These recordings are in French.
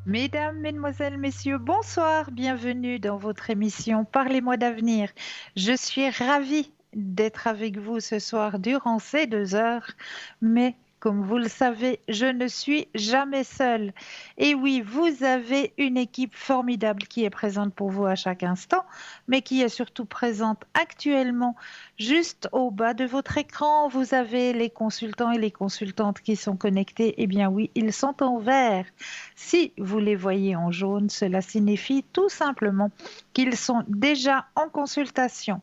Mesdames, Mesdemoiselles, Messieurs, bonsoir, bienvenue dans votre émission Parlez-moi d'avenir. Je suis ravie d'être avec vous ce soir durant ces 2 heures, mais comme vous le savez, je ne suis jamais seule. Et oui, vous avez une équipe formidable qui est présente pour vous à chaque instant, mais qui est surtout présente actuellement juste au bas de votre écran. Vous avez les consultants et les consultantes qui sont connectés. Eh bien oui, ils sont en vert. Si vous les voyez en jaune, cela signifie tout simplement qu'ils sont déjà en consultation.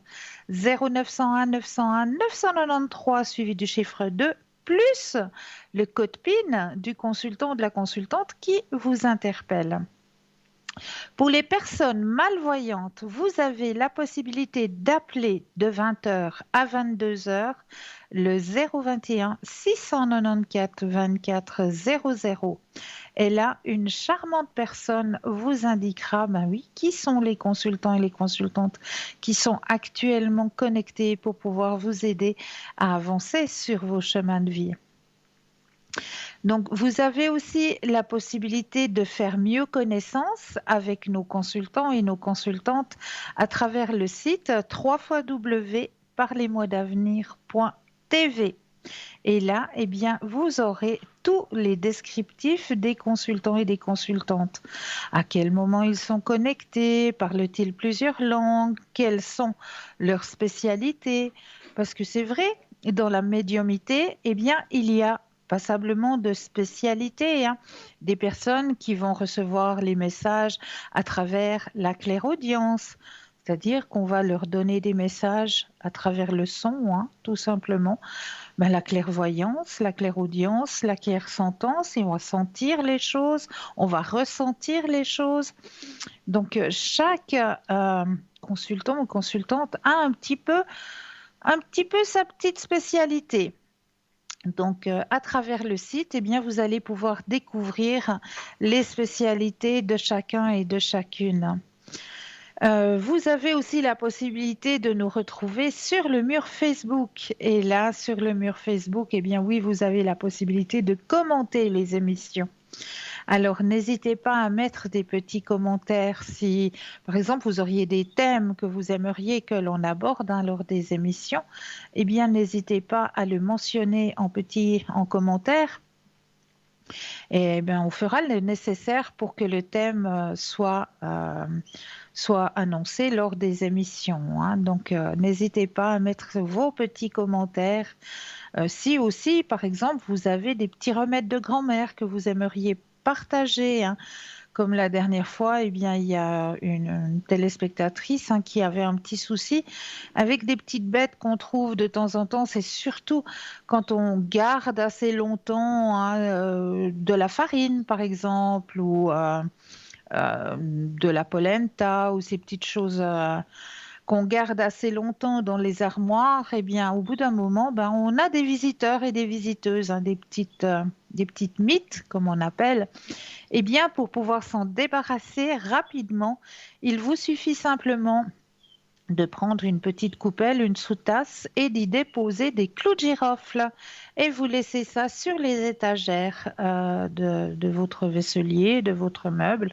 0901 901 993 suivi du chiffre 2 plus le code PIN du consultant ou de la consultante qui vous interpelle. Pour les personnes malvoyantes, vous avez la possibilité d'appeler de 20 h à 22 h le 021 694 24 00. Et là, une charmante personne vous indiquera, ben oui, qui sont les consultants et les consultantes qui sont actuellement connectés pour pouvoir vous aider à avancer sur vos chemins de vie. Donc, vous avez aussi la possibilité de faire mieux connaissance avec nos consultants et nos consultantes à travers le site www.parlez-moi-d'avenir.tv. Et là, eh bien, vous aurez tous les descriptifs des consultants et des consultantes. À quel moment ils sont connectés? Parlent-ils plusieurs langues? Quelles sont leurs spécialités? Parce que c'est vrai, dans la médiumité, eh bien, il y a passablement de spécialités, hein. Des personnes qui vont recevoir les messages à travers la clairaudience, c'est-à-dire qu'on va leur donner des messages à travers le son, hein, tout simplement. Ben, la clairvoyance, la clairaudience, la clairsentence, et on va sentir les choses, on va ressentir les choses. Donc, chaque consultant ou consultante a un petit peu sa petite spécialité. Donc, à travers le site, eh bien, vous allez pouvoir découvrir les spécialités de chacun et de chacune. Vous avez aussi la possibilité de nous retrouver sur le mur Facebook. Et là, sur le mur Facebook, eh bien oui, vous avez la possibilité de commenter les émissions. Alors, n'hésitez pas à mettre des petits commentaires si, par exemple, vous auriez des thèmes que vous aimeriez que l'on aborde, hein, lors des émissions. Eh bien, n'hésitez pas à le mentionner en commentaire. Et bien, on fera le nécessaire pour que le thème soit annoncé lors des émissions, hein. Donc, n'hésitez pas à mettre vos petits commentaires. Si aussi, par exemple, vous avez des petits remèdes de grand-mère que vous aimeriez partager, hein. Comme la dernière fois, eh bien, il y a une téléspectatrice, hein, qui avait un petit souci avec des petites bêtes qu'on trouve de temps en temps. C'est surtout quand on garde assez longtemps, hein, de la farine, par exemple, ou de la polenta, ou ces petites choses qu'on garde assez longtemps dans les armoires. Eh bien, au bout d'un moment, ben, on a des visiteurs et des visiteuses, hein, des petites mythes, comme on appelle. Eh bien, pour pouvoir s'en débarrasser rapidement, il vous suffit simplement de prendre une petite coupelle, une sous-tasse et d'y déposer des clous de girofle. Et vous laissez ça sur les étagères de votre vaisselier, de votre meuble.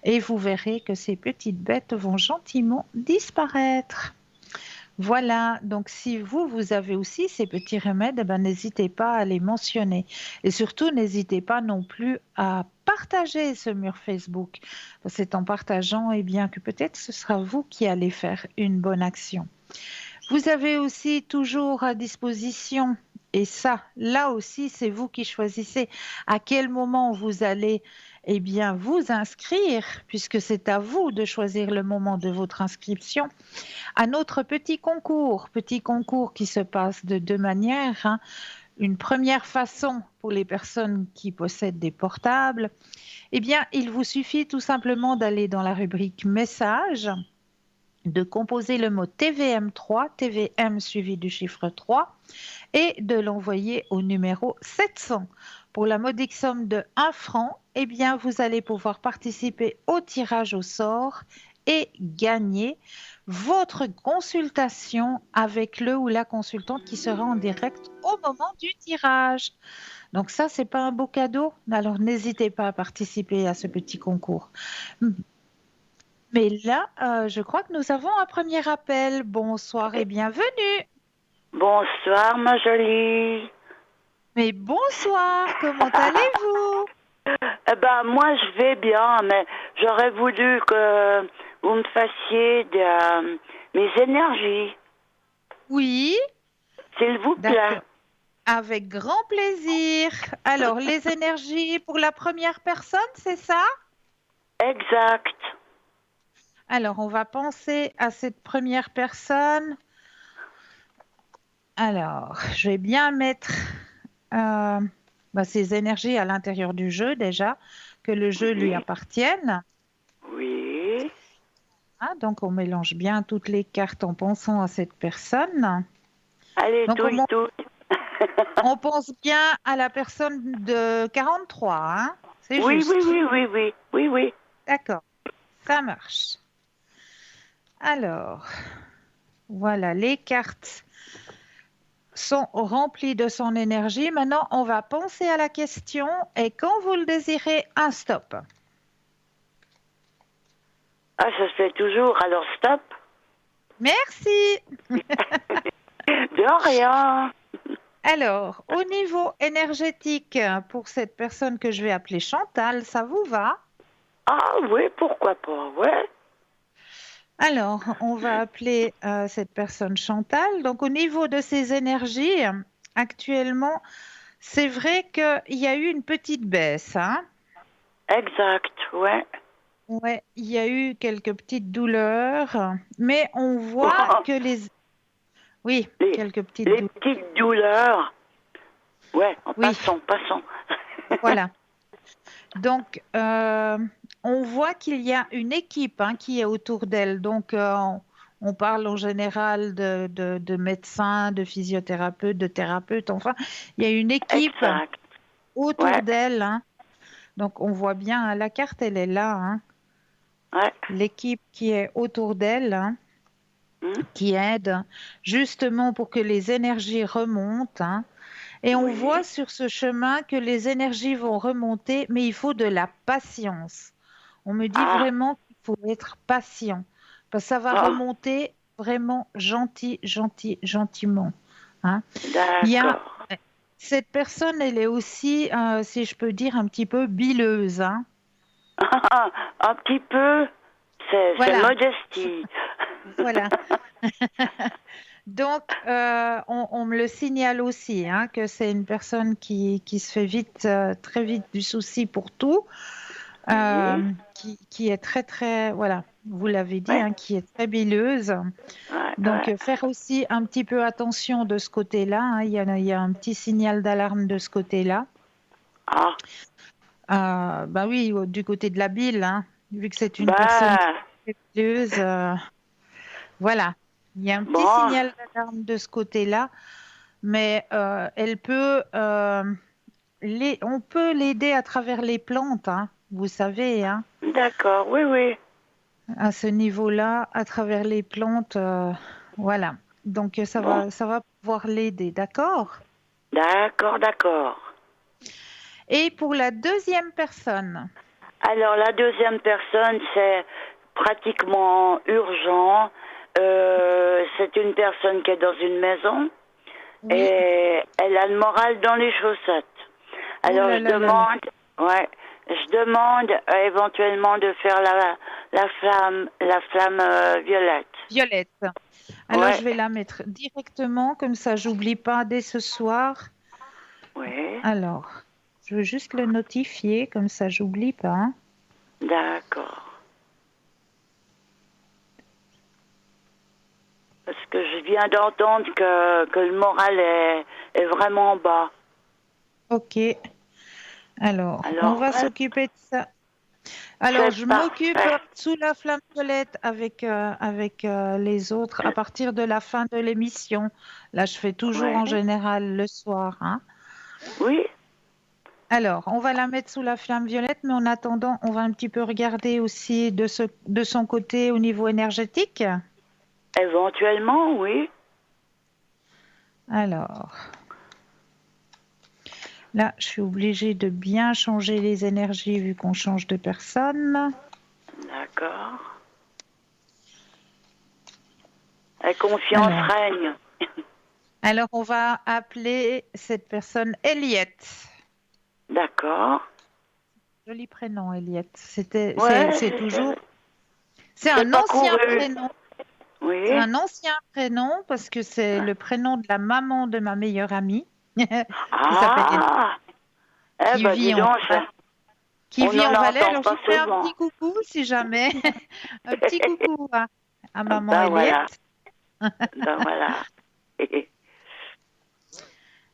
Et vous verrez que ces petites bêtes vont gentiment disparaître. Voilà, donc si vous avez aussi ces petits remèdes, eh ben, n'hésitez pas à les mentionner. Et surtout, n'hésitez pas non plus à partager ce mur Facebook. C'est en partageant, eh bien, que peut-être ce sera vous qui allez faire une bonne action. Vous avez aussi toujours à disposition, et ça, là aussi, c'est vous qui choisissez à quel moment vous allez, eh bien, vous inscrire, puisque c'est à vous de choisir le moment de votre inscription, à notre petit concours qui se passe de deux manières, hein. Une première façon pour les personnes qui possèdent des portables, eh bien, il vous suffit tout simplement d'aller dans la rubrique messages, de composer le mot TVM3, TVM suivi du chiffre 3, et de l'envoyer au numéro 700. Pour la modique somme de 1 franc, eh bien, vous allez pouvoir participer au tirage au sort et gagner votre consultation avec le ou la consultante qui sera en direct au moment du tirage. Donc ça, c'est pas un beau cadeau? Alors n'hésitez pas à participer à ce petit concours. Mais là, je crois que nous avons un premier appel. Bonsoir et bienvenue. Bonsoir, ma jolie. Mais bonsoir, comment allez-vous? Eh ben, moi, je vais bien, mais j'aurais voulu que vous me fassiez mes énergies, Oui, s'il vous plaît. d'accord. Avec grand plaisir. Alors, les énergies pour la première personne, c'est ça? Exact. Alors, on va penser à cette première personne. Alors, je vais bien mettre euh, ces énergies à l'intérieur du jeu déjà, que le jeu lui Oui, appartienne. oui. Ah, donc, on mélange bien toutes les cartes en pensant à cette personne. Allez, Donc, touille, touille. on pense bien à la personne de 43, hein? C'est Oui, oui, juste. oui, oui, oui, oui, oui. D'accord, ça marche. Alors, voilà, les cartes sont remplies de son énergie. Maintenant, on va penser à la question et quand vous le désirez, un stop. Ah, ça se fait toujours, alors stop. Merci. De rien. Alors, au niveau énergétique, pour cette personne que je vais appeler Chantal, ça vous va? Ah oui, pourquoi pas, ouais. Alors, on va appeler cette personne Chantal. Donc, au niveau de ses énergies, actuellement, c'est vrai qu'il y a eu une petite baisse, hein? Exact, ouais. Ouais, il y a eu quelques petites douleurs, mais on voit que les... Oui, Les, quelques petites les douleurs. petites douleurs. Ouais, Oui, passons, passons. voilà. Donc, on voit qu'il y a une équipe hein, qui est autour d'elle. Donc, on parle en général de médecins, de physiothérapeutes, de thérapeutes. Enfin, il y a une équipe Exact. autour Ouais, d'elle, hein. Donc, on voit bien, hein, la carte, elle est là, hein. ouais. L'équipe qui est autour d'elle, hein, Hmm. qui aide justement pour que les énergies remontent, hein. Et on voit Oui. sur ce chemin que les énergies vont remonter, mais il faut de la patience. On me dit Ah, vraiment qu'il faut être patient, parce que ça va ah, remonter vraiment gentiment, hein. Il y a d'accord. cette personne, elle est aussi, si je peux dire, un petit peu bileuse, hein. Un petit peu, c'est Voilà, modestie. voilà. Donc, on me le signale aussi, hein, que c'est une personne qui se fait vite, très vite du souci pour tout, Oui, qui est très, très, voilà, vous l'avez dit, ouais, hein, qui est très bileuse. ouais, Donc, ouais. faire aussi un petit peu attention de ce côté-là, hein. Il y a un petit signal d'alarme de ce côté-là. Ah, Bah oui, du côté de la bile, hein, vu que c'est une personne qui bah, est très bileuse, voilà. Il y a un petit bon, signal d'alarme de ce côté-là, mais elle peut, on peut l'aider à travers les plantes, hein, vous savez, hein, d'accord, oui, oui. à ce niveau-là, à travers les plantes, voilà. Donc Bon, ça va pouvoir l'aider, d'accord? d'accord, d'accord. Et pour la deuxième personne, Alors, la deuxième personne, c'est pratiquement urgent. C'est une personne qui est dans une maison oui. et elle a le moral dans les chaussettes. Ouh Alors là je là là là. demande, ouais, je demande éventuellement de faire la flamme violette. Violette. Alors Ouais, je vais la mettre directement, comme ça j'oublie pas dès ce soir. ouais, Alors, je veux juste le notifier, comme ça j'oublie pas. d'accord. Parce que je viens d'entendre que le moral est vraiment bas. Ok. Alors, on Alors, va ouais, s'occuper de ça. Alors, c'est je m'occupe parfait. sous la flamme violette avec les autres à partir de la fin de l'émission. Là, je fais toujours Ouais, en général le soir, hein. oui, Alors, on va la mettre sous la flamme violette, mais en attendant, on va un petit peu regarder aussi de son côté au niveau énergétique. Éventuellement, oui. Alors, là, je suis obligée de bien changer les énergies vu qu'on change de personne. D'accord. La confiance règne. Alors, on va appeler cette personne Eliette. D'accord. Joli prénom, Eliette. Ouais, C'est toujours. C'est c'est un pas ancien couru. prénom. Oui. C'est un ancien prénom parce que c'est le prénom de la maman de ma meilleure amie qui s'appelle Eliette, Ah, eh qui ben dis vit en donc, ça, qui on vit n'en en Valais. entend Alors, je pas lui fais un souvent. petit coucou si jamais. Un petit coucou à maman Ben voilà, Eliette. ben voilà.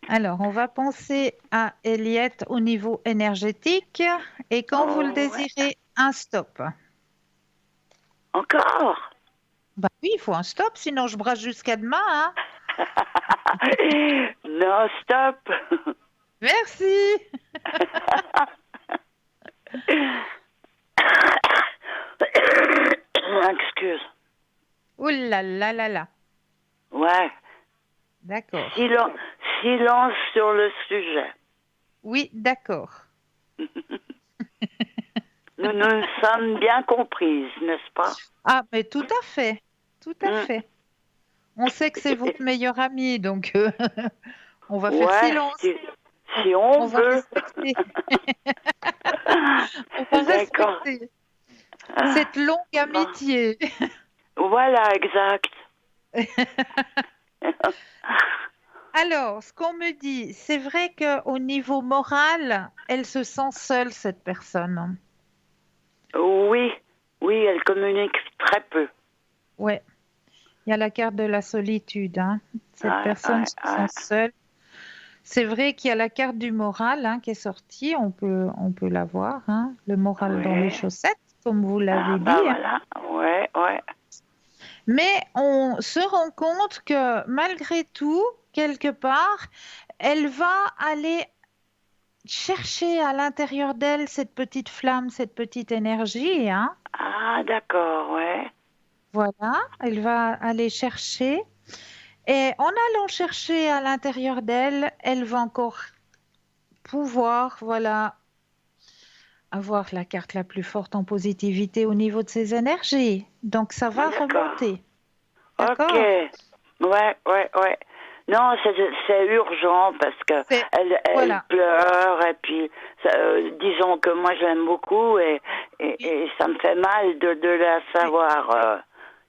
Alors, on va penser à Eliette au niveau énergétique et quand vous le Oh, ouais. désirez, un stop. Encore? Bah oui, il faut un stop, sinon je brasse jusqu'à demain, hein. Non, stop. Merci. Excuse. Ouh là là là là. Ouais. D'accord. Silence, silence sur le sujet. Oui, d'accord. Nous nous sommes bien comprises, n'est-ce pas? Ah, mais tout à fait. Tout à Hmm. fait. On sait que c'est votre meilleur ami, donc on va faire Ouais, silence. si On on va veut. respecter. On va D'accord. respecter cette longue Bon. amitié. Voilà, exact. Alors, ce qu'on me dit, c'est vrai qu'au niveau moral, elle se sent seule, cette personne. Oui, oui, elle communique très peu. Ouais, il y a la carte de la solitude, hein. Cette Ouais, personne ouais, se sent ouais. seule. C'est vrai qu'il y a la carte du moral hein, qui est sortie, on peut la voir, hein. Le moral dans les Oui. chaussettes, comme vous Ah, l'avez dit. bah voilà. Ouais, ouais. Mais on se rend compte que malgré tout, quelque part, elle va aller chercher à l'intérieur d'elle cette petite flamme, cette petite énergie, hein. Ah, d'accord, ouais. Voilà, elle va aller chercher. Et en allant chercher à l'intérieur d'elle, elle va encore pouvoir, voilà, avoir la carte la plus forte en positivité au niveau de ses énergies. Donc ça va D'accord. remonter. Ok. D'accord? Ouais, ouais, ouais. Non, c'est urgent parce que C'est, elle voilà. pleure et puis disons que moi je l'aime beaucoup Oui, et ça me fait mal de la oui, savoir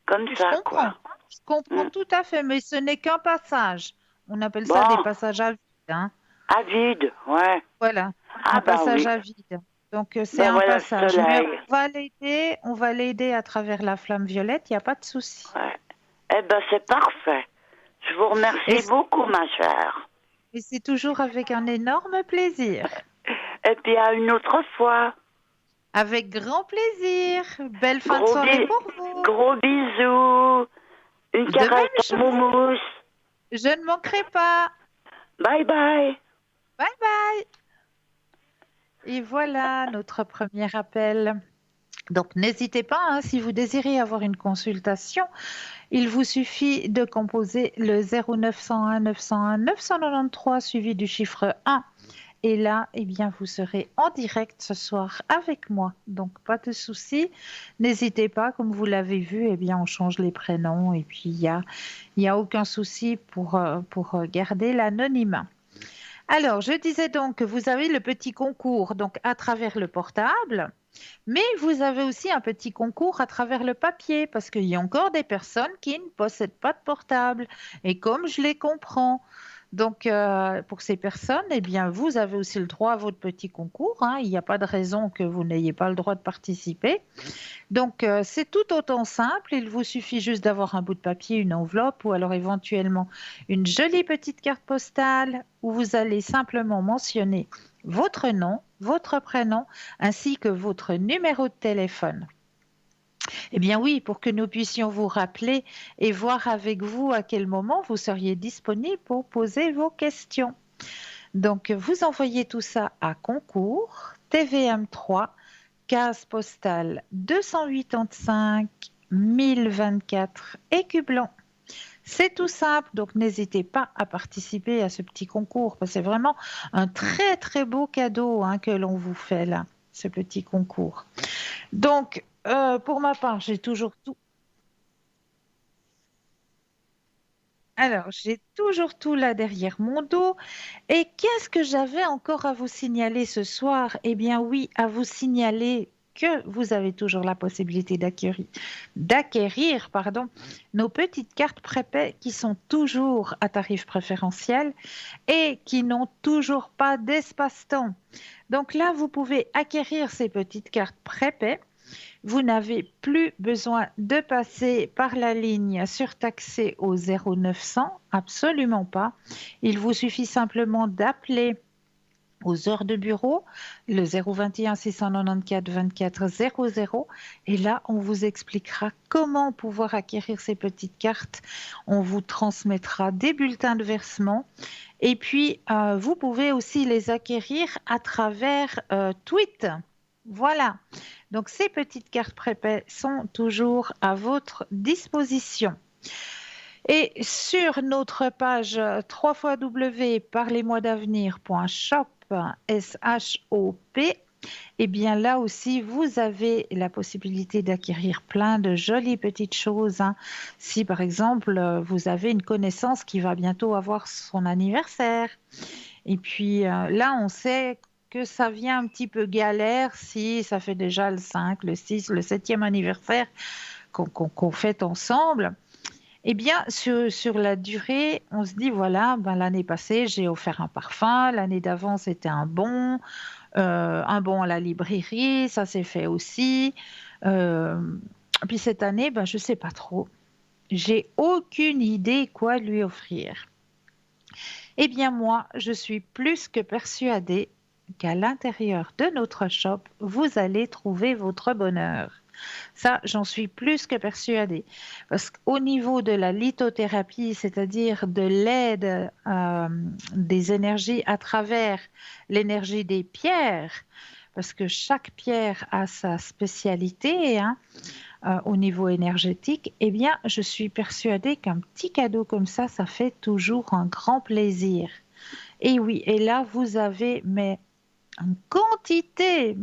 comme je ça comprends. quoi. Je comprends Hmm. tout à fait, mais ce n'est qu'un passage. On appelle ça des Bon, passages à vide, hein. avide, ouais. Voilà, un Ah bah passage oui. à vide. Donc c'est Ben un voilà le passage. Mais soleil. on va l'aider à travers la flamme violette, il n'y a pas de souci. Ouais. Eh ben c'est parfait. Je vous Et, remercie beaucoup ma chère. et c'est toujours avec un énorme plaisir. Et puis à une autre fois. Avec grand plaisir. Belle fin de soirée pour vous. Gros bisous. Une De caresse même à chose. Moumousse. Je ne manquerai pas. Bye bye. Bye bye. Et voilà notre premier appel. Donc n'hésitez pas, hein, si vous désirez avoir une consultation, il vous suffit de composer le 0901 901 993 suivi du chiffre 1. Et là, eh bien, vous serez en direct ce soir avec moi. Donc, pas de souci. N'hésitez pas, comme vous l'avez vu, eh bien, on change les prénoms et puis il y a aucun souci pour garder l'anonymat. Alors, je disais donc que vous avez le petit concours donc à travers le portable, mais vous avez aussi un petit concours à travers le papier parce qu'il y a encore des personnes qui ne possèdent pas de portable. Et comme je les comprends, donc pour ces personnes, eh bien, vous avez aussi le droit à votre petit concours, hein. Il n'y a pas de raison que vous n'ayez pas le droit de participer. Donc, c'est tout autant simple. Il vous suffit juste d'avoir un bout de papier, une enveloppe ou alors éventuellement une jolie petite carte postale où vous allez simplement mentionner votre nom, votre prénom ainsi que votre numéro de téléphone. Eh bien oui, pour que nous puissions vous rappeler et voir avec vous à quel moment vous seriez disponible pour poser vos questions. Donc, vous envoyez tout ça à concours TVM3 case postale 285 1024 écus blancs. C'est tout simple, donc n'hésitez pas à participer à ce petit concours, parce que c'est vraiment un très très beau cadeau que l'on vous fait là, ce petit concours. Donc, pour ma part, j'ai toujours tout. Alors, j'ai toujours tout là derrière mon dos. Et qu'est-ce que j'avais encore à vous signaler ce soir? Eh bien oui, à vous signaler que vous avez toujours la possibilité d'acquérir, pardon, nos petites cartes prépaies qui sont toujours à tarif préférentiel et qui n'ont toujours pas d'espace-temps. Donc là, vous pouvez acquérir ces petites cartes prépaies. Vous n'avez plus besoin de passer par la ligne surtaxée au 0900, absolument pas. Il vous suffit simplement d'appeler aux heures de bureau, le 021 694 24 00. Et là, on vous expliquera comment pouvoir acquérir ces petites cartes. On vous transmettra des bulletins de versement. Et puis, vous pouvez aussi les acquérir à travers Tweet. Voilà. Donc, ces petites cartes prépaies sont toujours à votre disposition. Et sur notre page www.parlez-moi-d'avenir.shop, S-H-O-P, eh bien là aussi, vous avez la possibilité d'acquérir plein de jolies petites choses. Si par exemple, vous avez une connaissance qui va bientôt avoir son anniversaire, et puis là, on sait que ça vient un petit peu galère si ça fait déjà le 5, le 6, le 7e anniversaire qu'on fête ensemble. Eh bien, sur la durée, on se dit, voilà, ben, l'année passée, j'ai offert un parfum, l'année d'avant, c'était un bon à la librairie, ça s'est fait aussi. Euh, Puis cette année, ben, je ne sais pas trop. J'ai aucune idée quoi lui offrir. Eh bien, moi, je suis plus que persuadée qu'à l'intérieur de notre shop, vous allez trouver votre bonheur. Ça, j'en suis plus que persuadée. Parce qu'au niveau de la lithothérapie, c'est-à-dire de l'aide des énergies à travers l'énergie des pierres, parce que chaque pierre a sa spécialité au niveau énergétique, eh bien, je suis persuadée qu'un petit cadeau comme ça fait toujours un grand plaisir. Et oui, et là, vous avez une quantité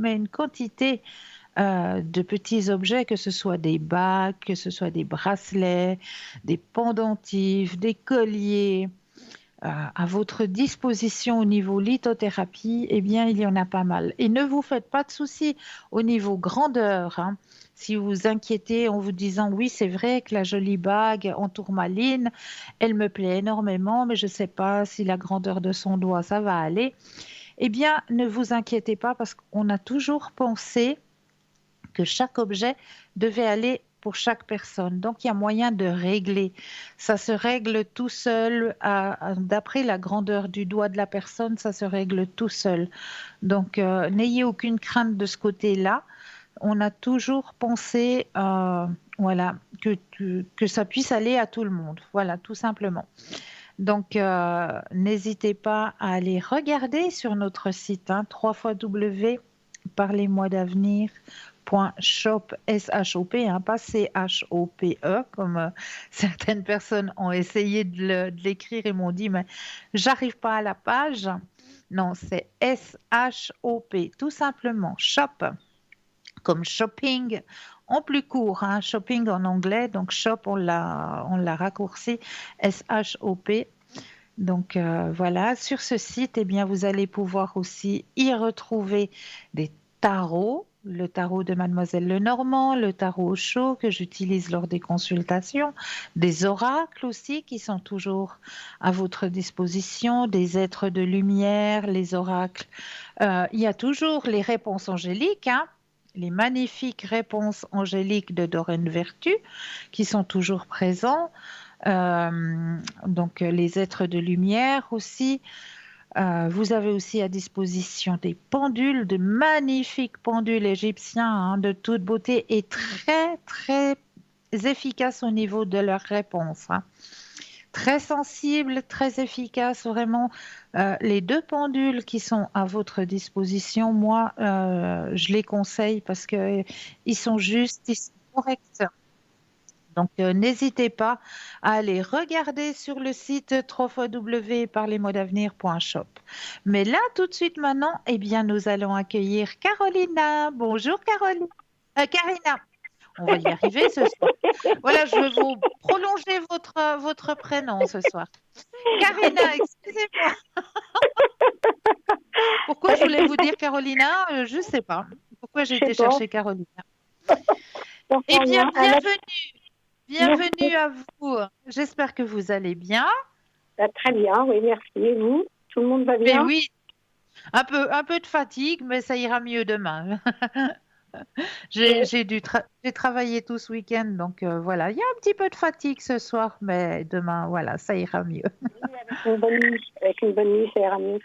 de petits objets, que ce soit des bagues, que ce soit des bracelets, des pendentifs, des colliers, à votre disposition au niveau lithothérapie, eh bien, il y en a pas mal. Et ne vous faites pas de soucis au niveau grandeur. Si vous vous inquiétez en vous disant, oui, c'est vrai que la jolie bague en tourmaline, elle me plaît énormément, mais je ne sais pas si la grandeur de son doigt, ça va aller. Eh bien, ne vous inquiétez pas parce qu'on a toujours pensé que chaque objet devait aller pour chaque personne. Donc, il y a moyen de régler. Ça se règle tout seul, d'après la grandeur du doigt de la personne, ça se règle tout seul. Donc, n'ayez aucune crainte de ce côté-là. On a toujours pensé, voilà, que ça puisse aller à tout le monde. Voilà, tout simplement. Donc, n'hésitez pas à aller regarder sur notre site, 3 parlez-moi d'avenir .shop, S-H-O-P, pas C-H-O-P-E, comme certaines personnes ont essayé de l'écrire et m'ont dit, mais j'arrive pas à la page. Non, c'est S-H-O-P, tout simplement, shop, comme shopping, en plus court, shopping en anglais, donc shop, on l'a raccourci, S-H-O-P. Donc voilà, sur ce site, eh bien, vous allez pouvoir aussi y retrouver des tarots, le tarot de Mademoiselle Lenormand, le tarot au chaud que j'utilise lors des consultations, des oracles aussi qui sont toujours à votre disposition, des êtres de lumière, les oracles. Il y a toujours les réponses angéliques, les magnifiques réponses angéliques de Doreen Vertu qui sont toujours présents. Donc les êtres de lumière aussi. Vous avez aussi à disposition des pendules, de magnifiques pendules égyptiens de toute beauté et très très efficaces au niveau de leurs réponses. Très sensibles, très efficaces, vraiment. Les deux pendules qui sont à votre disposition, moi, je les conseille parce que ils sont justes, ils sont corrects. Donc, n'hésitez pas à aller regarder sur le site www.parlesmodsavenir.shop. Mais là, tout de suite maintenant, eh bien, nous allons accueillir Carolina. Bonjour Caroline. Karina. On va y arriver ce soir. Voilà, je vais vous prolonger votre prénom ce soir. Karina, excusez-moi. Pourquoi je voulais vous dire Carolina? Je ne sais pas. Pourquoi j'ai Je sais été pas. chercher Carolina? Eh J'entends bien, rien. bienvenue Merci. à vous. J'espère que vous allez bien. Très bien, oui, merci. Et vous? Tout le monde va Mais bien? oui, un peu de fatigue, mais ça ira mieux demain. Euh, J'ai travaillé tout ce week-end, donc voilà, il y a un petit peu de fatigue ce soir, mais demain, voilà, ça ira mieux. avec une bonne nuit. Avec une bonne nuit, ça ira mieux.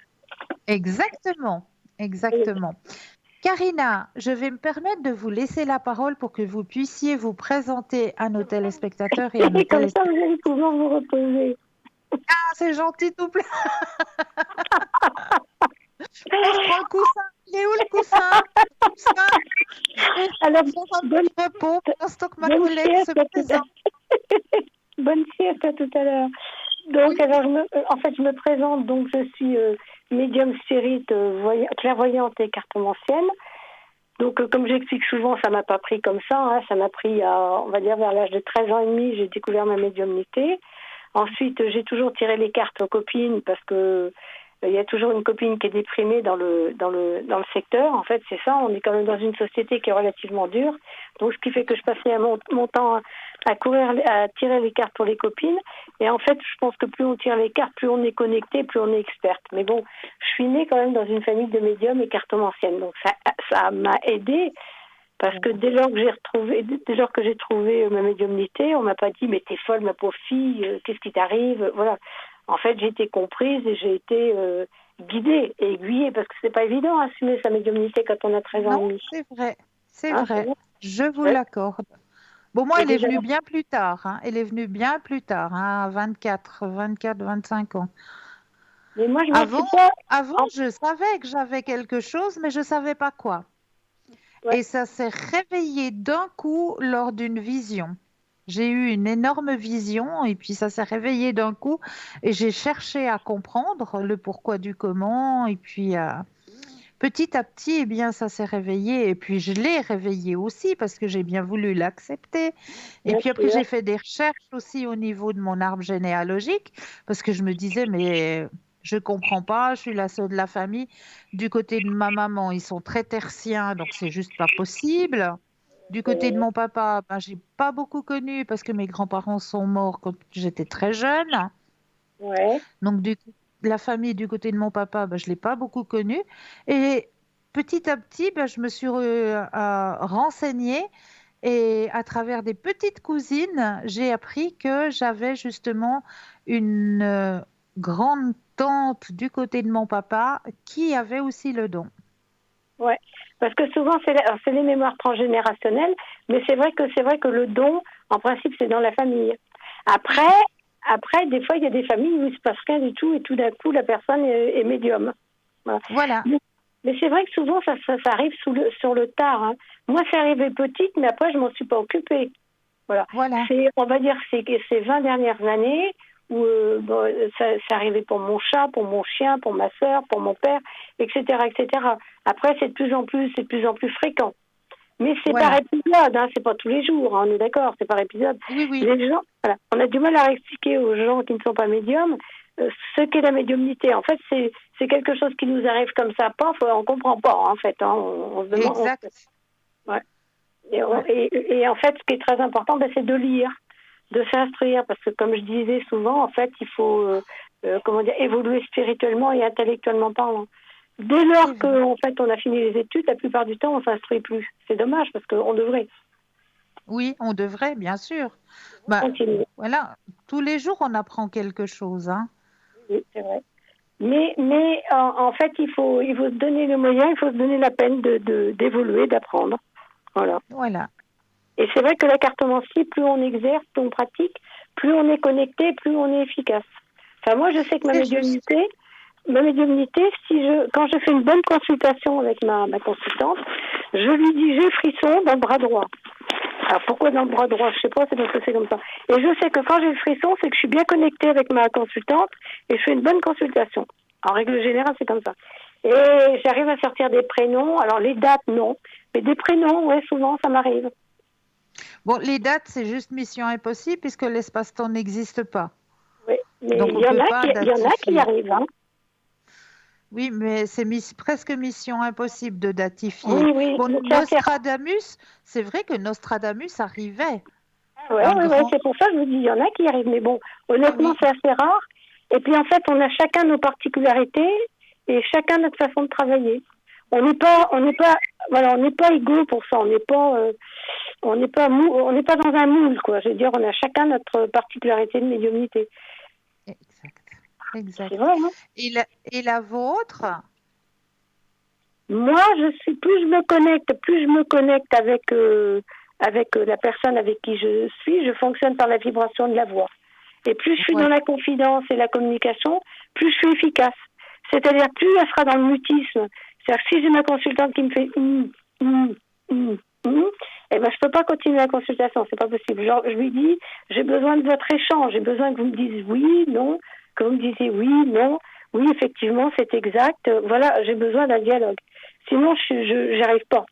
Exactement, Oui. exactement. Karina, je vais me permettre de vous laisser la parole pour que vous puissiez vous présenter à nos téléspectateurs et à nos Et comme ça, téléspectateurs. vous allez pouvoir vous reposer. Ah, c'est gentil, tout plaît. On se prend le coussin. Il est où le coussin? Coussin. Je vais Alors, faire un bonne, petit repos pendant que ma bonne collègue se sieste à tout à présente. bonne sieste à tout à l'heure. Oui, Donc, alors, en fait, je me présente. Donc, je suis médium spirit, clairvoyante et cartomancienne. Donc, comme j'explique souvent, ça m'a pas pris comme ça. Hein, ça m'a pris, on va dire, vers l'âge de 13 ans et demi, j'ai découvert ma médiumnité. Ensuite, j'ai toujours tiré les cartes aux copines parce que il y a toujours une copine qui est déprimée dans le secteur. En fait, c'est ça. On est quand même dans une société qui est relativement dure. Donc, ce qui fait que je passais mon temps à courir, à tirer les cartes pour les copines. Et en fait, je pense que plus on tire les cartes, plus on est connecté, plus on est experte. Mais bon, je suis née quand même dans une famille de médiums et cartomanciennes. Donc, ça m'a aidée. Parce que dès lors que j'ai trouvé ma médiumnité, on m'a pas dit mais t'es folle ma pauvre fille, qu'est-ce qui t'arrive, voilà. En fait, j'ai été comprise et j'ai été guidée et aiguillée parce que c'est pas évident d'assumer sa médiumnité quand on a 13 ans et non, demi. c'est vrai, c'est Hein, c'est vrai. vrai. Je vous Ouais. l'accorde. Bon, moi, Et elle est déjà, venue bien plus tard. Hein. Elle est venue bien plus tard, hein, à 25 ans. mais moi je m'en suis Avant, pas. avant, en- je savais que j'avais quelque chose, mais je ne savais pas quoi. Ouais. Et ça s'est réveillé d'un coup lors d'une vision. J'ai eu une énorme vision et puis ça s'est réveillé d'un coup et j'ai cherché à comprendre le pourquoi du comment et puis petit à petit, eh bien, ça s'est réveillé et puis je l'ai réveillé aussi parce que j'ai bien voulu l'accepter. Et Bien puis après, sûr. j'ai fait des recherches aussi au niveau de mon arbre généalogique parce que je me disais, mais je comprends pas, je suis la seule de la famille. Du côté de ma maman, ils sont très tertiens, donc c'est juste pas possible. Du côté de mon papa, ben, j'ai pas beaucoup connu parce que mes grands-parents sont morts quand j'étais très jeune. Ouais. Donc, la famille du côté de mon papa, ben, je ne l'ai pas beaucoup connue. Et petit à petit, ben, je me suis renseignée et à travers des petites cousines, j'ai appris que j'avais justement une grande tante du côté de mon papa qui avait aussi le don. Ouais, parce que souvent c'est les mémoires transgénérationnelles, mais c'est vrai que le don, en principe, c'est dans la famille. Après, après, des fois, il y a des familles où il se passe rien du tout et tout d'un coup, la personne est médium. Voilà. Voilà, Mais c'est vrai que souvent, ça arrive sur le tard. Hein. Moi, c'est arrivé petite, mais après, je m'en suis pas occupée. Voilà. voilà. On va dire, ces 20 dernières années où bon, ça arrivait pour mon chat, pour mon chien, pour ma sœur, pour mon père, etc., etc. Après, c'est de plus en plus fréquent. Mais c'est par Voilà. épisode, hein, c'est pas tous les jours, hein, on est d'accord, c'est par épisode. Oui, oui, Les gens, voilà, on a du mal à expliquer aux gens qui ne sont pas médiums ce qu'est la médiumnité. En fait, c'est quelque chose qui nous arrive comme ça, paf, on comprend pas, en fait. Hein, on se demande. exact. Ouais. Et, Ouais. et en fait, ce qui est très important, ben, c'est de lire, de s'instruire, parce que comme je disais souvent, en fait, il faut comment dire, évoluer spirituellement et intellectuellement parlant. Dès C'est lors vrai. qu'en fait on a fini les études, la plupart du temps on s'instruit plus. C'est dommage parce qu'on devrait Oui, on devrait, bien sûr. Bah, continuer. voilà, tous les jours, on apprend quelque chose, hein. Oui, c'est vrai. Mais en fait il faut se donner le moyen, il faut se donner la peine d'évoluer, d'apprendre. Voilà. Voilà. Et c'est vrai que la cartomancie, plus on exerce, plus on pratique, plus on est connecté, plus on est efficace. Enfin, moi, je sais que ma C'est juste. médiumnité, ma médiumnité, quand je fais une bonne consultation avec ma consultante, je lui dis j'ai frisson dans le bras droit. Alors pourquoi dans le bras droit? Je sais pas, c'est parce que c'est comme ça. Et je sais que quand j'ai le frisson, c'est que je suis bien connectée avec ma consultante et je fais une bonne consultation. En règle générale, c'est comme ça. Et j'arrive à sortir des prénoms. Alors les dates, non. Mais des prénoms, ouais, souvent, ça m'arrive. Bon, les dates, c'est juste mission impossible puisque l'espace-temps n'existe pas. Oui. Mais Donc, on ne peut pas il y en a qui y datifier. arrivent, hein. Oui, mais c'est presque mission impossible de datifier. Oui, oui, Bon, mais c'est assez rare. Nostradamus, c'est vrai que Nostradamus arrivait, Ouais, un ouais, ouais, grand. c'est pour ça que je vous dis, il y en a qui y arrivent. Mais bon, Ah honnêtement, oui, c'est assez rare. Et puis en fait, on a chacun nos particularités et chacun notre façon de travailler. Voilà, on n'est pas égaux pour ça. On n'est pas dans un moule, quoi. Je veux dire, on a chacun notre particularité de médiumnité. exact, C'est exact. vrai, hein. Et la vôtre? Moi, plus je me connecte avec la personne avec qui je suis, je fonctionne par la vibration de la voix. Et plus je suis Ouais, dans la confidence et la communication, plus je suis efficace. C'est-à-dire plus elle sera dans le mutisme. C'est-à-dire que si j'ai ma consultante qui me fait hum, eh ben je peux pas continuer la consultation, c'est pas possible. Genre, je lui dis, j'ai besoin de votre échange, j'ai besoin que vous me disiez oui, non, que vous me disiez oui, non, oui, effectivement, c'est exact. Voilà, j'ai besoin d'un dialogue. Sinon, je j'arrive pas.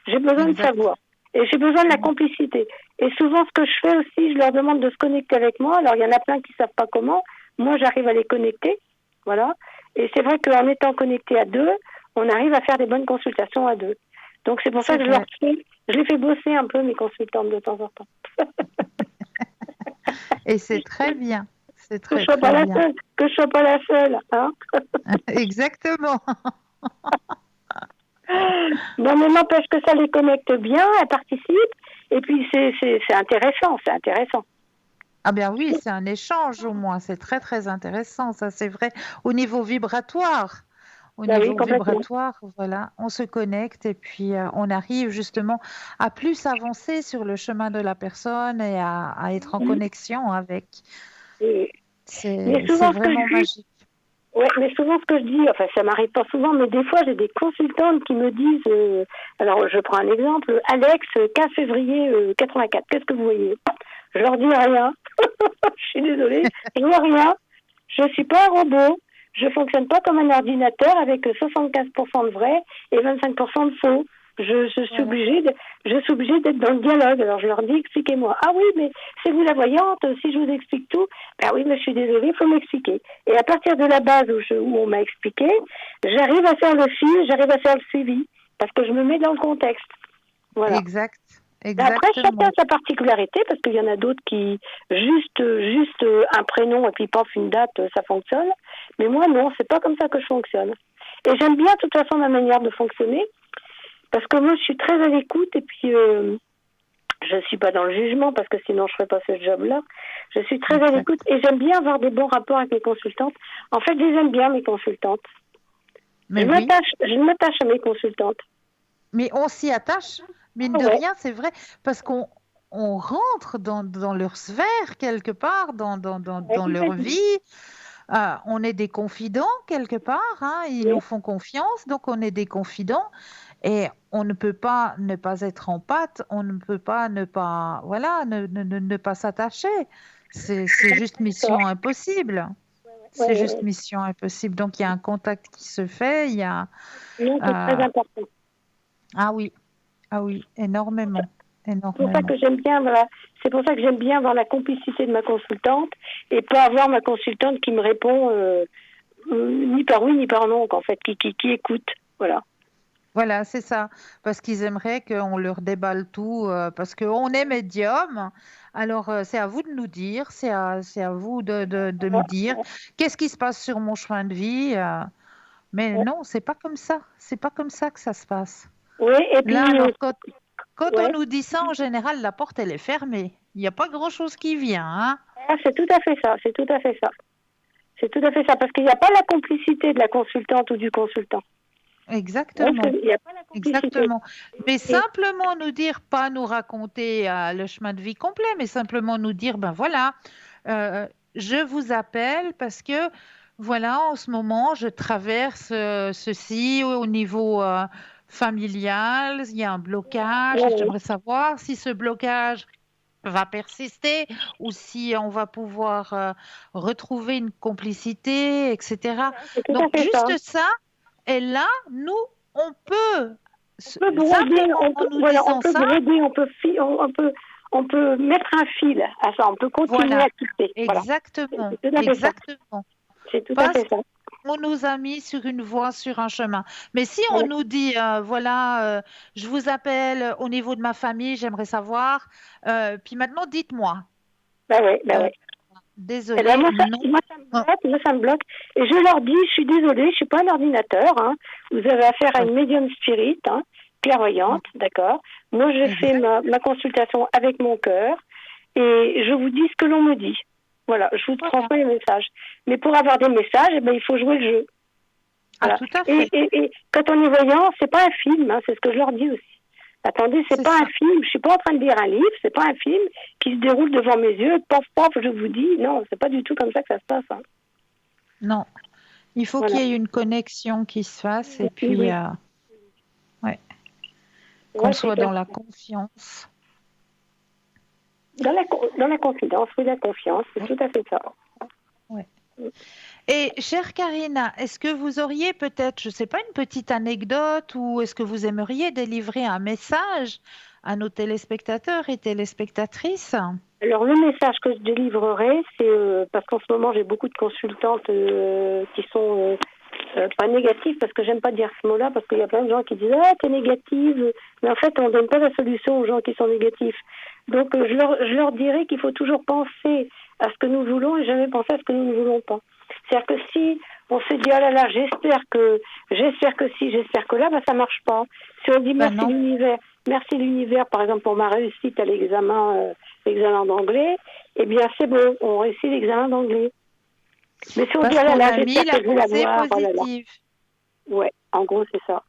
J'ai besoin de exact. savoir. Et j'ai besoin de la complicité. Et souvent, ce que je fais aussi, je leur demande de se connecter avec moi. Alors, il y en a plein qui savent pas comment. Moi, j'arrive à les connecter. Voilà. Et c'est vrai qu'en étant connecté à deux, on arrive à faire des bonnes consultations à deux. Donc, c'est pour ça C'est que vrai. je les fais bosser un peu, mes consultantes, de temps en temps. Et c'est très bien. C'est Que je très, sois pas très la bien. seule. Que je sois pas la seule, hein. Exactement. Non, mais n'empêche que ça les connecte bien, elles participent. Et puis, c'est intéressant, c'est intéressant. Ah bien oui, c'est un échange au moins. C'est très, très intéressant. Ça, c'est vrai. Au niveau vibratoire. Au Bah oui, niveau complètement. vibratoire, voilà, on se connecte et puis on arrive justement à plus avancer sur le chemin de la personne et à être en connexion avec. Et- mais C'est souvent, ce que vraiment je dis, magique. ouais, mais souvent, ce que je dis, enfin, ça m'arrive pas souvent, mais des fois, j'ai des consultantes qui me disent, alors, je prends un exemple, Alex, 15 février 84, qu'est-ce que vous voyez? Je leur dis rien. Je suis désolée, je vois rien. Je suis pas un robot. Je fonctionne pas comme un ordinateur avec 75% de vrai et 25% de faux. Voilà. Je suis obligée d'être dans le dialogue. Alors je leur dis, expliquez-moi. Ah oui, mais c'est vous la voyante, si je vous explique tout, ben oui, mais je suis désolée, il faut m'expliquer. Et à partir de la base où on m'a expliqué, j'arrive à faire le fil, j'arrive à faire le suivi, parce que je me mets dans le contexte. Voilà. Exact. Après, chacun a Exactement. sa particularité, parce qu'il y en a d'autres qui, juste un prénom et puis paf, une date, ça fonctionne. Mais moi, non, c'est pas comme ça que je fonctionne. Et j'aime bien, de toute façon, ma manière de fonctionner, parce que moi, je suis très à l'écoute, et puis je suis pas dans le jugement, parce que sinon, je ferais pas ce job-là. Je suis très à l'écoute, Exact. et j'aime bien avoir des bons rapports avec mes consultantes. En fait, je les aime bien, mes consultantes. Mais oui. Je m'attache à mes consultantes. Mais on s'y attache, mine Ah de ouais, rien, c'est vrai, parce qu'on rentre dans leur sphère quelque part, ouais, dans leur complètement. vie. On est des confidents quelque part, hein, ils nous Oui, font confiance, donc on est des confidents et on ne peut pas ne pas être en pâte, on ne peut pas ne pas, voilà, ne pas s'attacher. C'est juste c'est ça. mission impossible. Ouais, C'est ouais, juste ouais. mission impossible. Donc il y a un contact qui se fait, il y a, Non, c'est très euh, important. ah oui, ah oui, énormément, C'est pour ça énormément. que j'aime bien, voilà. C'est pour ça que j'aime bien avoir la complicité de ma consultante et pas avoir ma consultante qui me répond ni par oui ni par non, en fait, qui écoute. Voilà. Voilà, c'est ça. Parce qu'ils aimeraient qu'on leur déballe tout, parce qu'on est médium. Alors, c'est à vous de nous dire, c'est à vous de me Voilà. dire qu'est-ce qui se passe sur mon chemin de vie. Mais Ouais. non, c'est pas comme ça. C'est pas comme ça que ça se passe. Oui, et Là, puis, alors, quand on ouais. nous dit ça, en général, la porte, elle est fermée. Il n'y a pas grand-chose qui vient, hein? Ah, c'est tout à fait ça, c'est tout à fait ça. C'est tout à fait ça, parce qu'il n'y a pas la complicité de la consultante ou du consultant. Ouais, Exactement. il n'y a pas la complicité. Exactement. Mais Et, simplement nous dire, pas nous raconter le chemin de vie complet, mais simplement nous dire, ben voilà, je vous appelle parce que, voilà, en ce moment, je traverse ceci au niveau familial, il y a un blocage et Ouais, j'aimerais savoir si ce blocage va persister ou si on va pouvoir retrouver une complicité, etc. c'est tout Donc, à fait ça. juste ça, et là, nous, on peut, On peut broder, simplement on en peut, nous voilà, on disant peut ça, broder, on peut mettre un fil à ça, on peut continuer voilà, à tisser. Voilà. exactement, C'est tout à fait ça. exactement. C'est tout à Parce fait ça. qu'on nous a mis sur une voie, sur un chemin. Mais si on Ouais. nous dit, voilà, je vous appelle au niveau de ma famille, j'aimerais savoir, puis maintenant, dites-moi. Bah Euh, ouais. Eh ben désolé, non. Oh, moi ça me bloque. Et je leur dis, je suis désolée, je suis pas un ordinateur. Hein. Vous avez affaire à oui, une médium spirit, hein, oui, clairvoyante, d'accord. Moi, je fais exact, ma consultation avec mon cœur et je vous dis ce que l'on me dit. Voilà, je vous voilà. transmets les messages. Mais pour avoir des messages, eh ben, il faut jouer le jeu. Ah, Voilà. tout à fait, Et quand on est voyant, c'est pas un film, hein, c'est ce que je leur dis aussi. Attendez, c'est c'est pas un ça. film. Je suis pas en train de lire un livre. C'est pas un film qui se déroule devant mes yeux. Pof, pof, je vous dis. Non, c'est pas du tout comme ça que ça se passe. Hein. Non, il faut qu'il Voilà. y ait une connexion qui se fasse et Oui, puis oui. ouais, qu'on Ouais, c'est soit clair. dans la confiance. Dans la confidence, oui, la confiance, c'est Oui, tout à fait ça. oui. Et chère Karina, est-ce que vous auriez peut-être, je ne sais pas, une petite anecdote ou est-ce que vous aimeriez délivrer un message à nos téléspectateurs et téléspectatrices? Alors, le message que je délivrerai, c'est parce qu'en ce moment, j'ai beaucoup de consultantes qui sont pas négatives, parce que j'aime pas dire ce mot-là, parce qu'il y a plein de gens qui disent ah, t'es négative. Mais en fait, on donne pas la solution aux gens qui sont négatifs. Donc, je leur dirai qu'il faut toujours penser à ce que nous voulons et jamais penser à ce que nous ne voulons pas. C'est-à-dire que si on se dit, oh là là, j'espère que si, j'espère que là, bah, ça marche pas. Si on dit Ben non, merci l'univers, par exemple, pour ma réussite à l'examen d'anglais, eh bien, c'est bon, on réussit l'examen d'anglais. Mais si on dit, parce oh là qu'on là, a mis j'espère la que je vais pensée l'avoir, oh là là. positive. Ouais, en gros, c'est ça.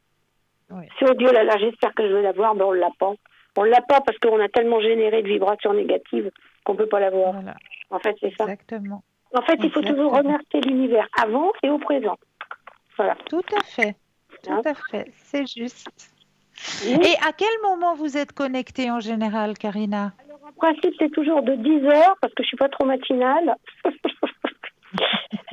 Oui, Si on dit, oh là là, j'espère que je vais l'avoir, ben, on l'a pas. On l'a pas parce qu'on a tellement généré de vibrations négatives qu'on peut pas l'avoir. voilà, En fait, c'est ça. exactement, En fait, il faut toujours exactement. remercier l'univers avant et au présent. Voilà. Tout Hein. à fait, c'est juste. Oui. Et à quel moment vous êtes connectée en général, Karina? En principe, c'est toujours de 10 heures parce que je suis pas trop matinale.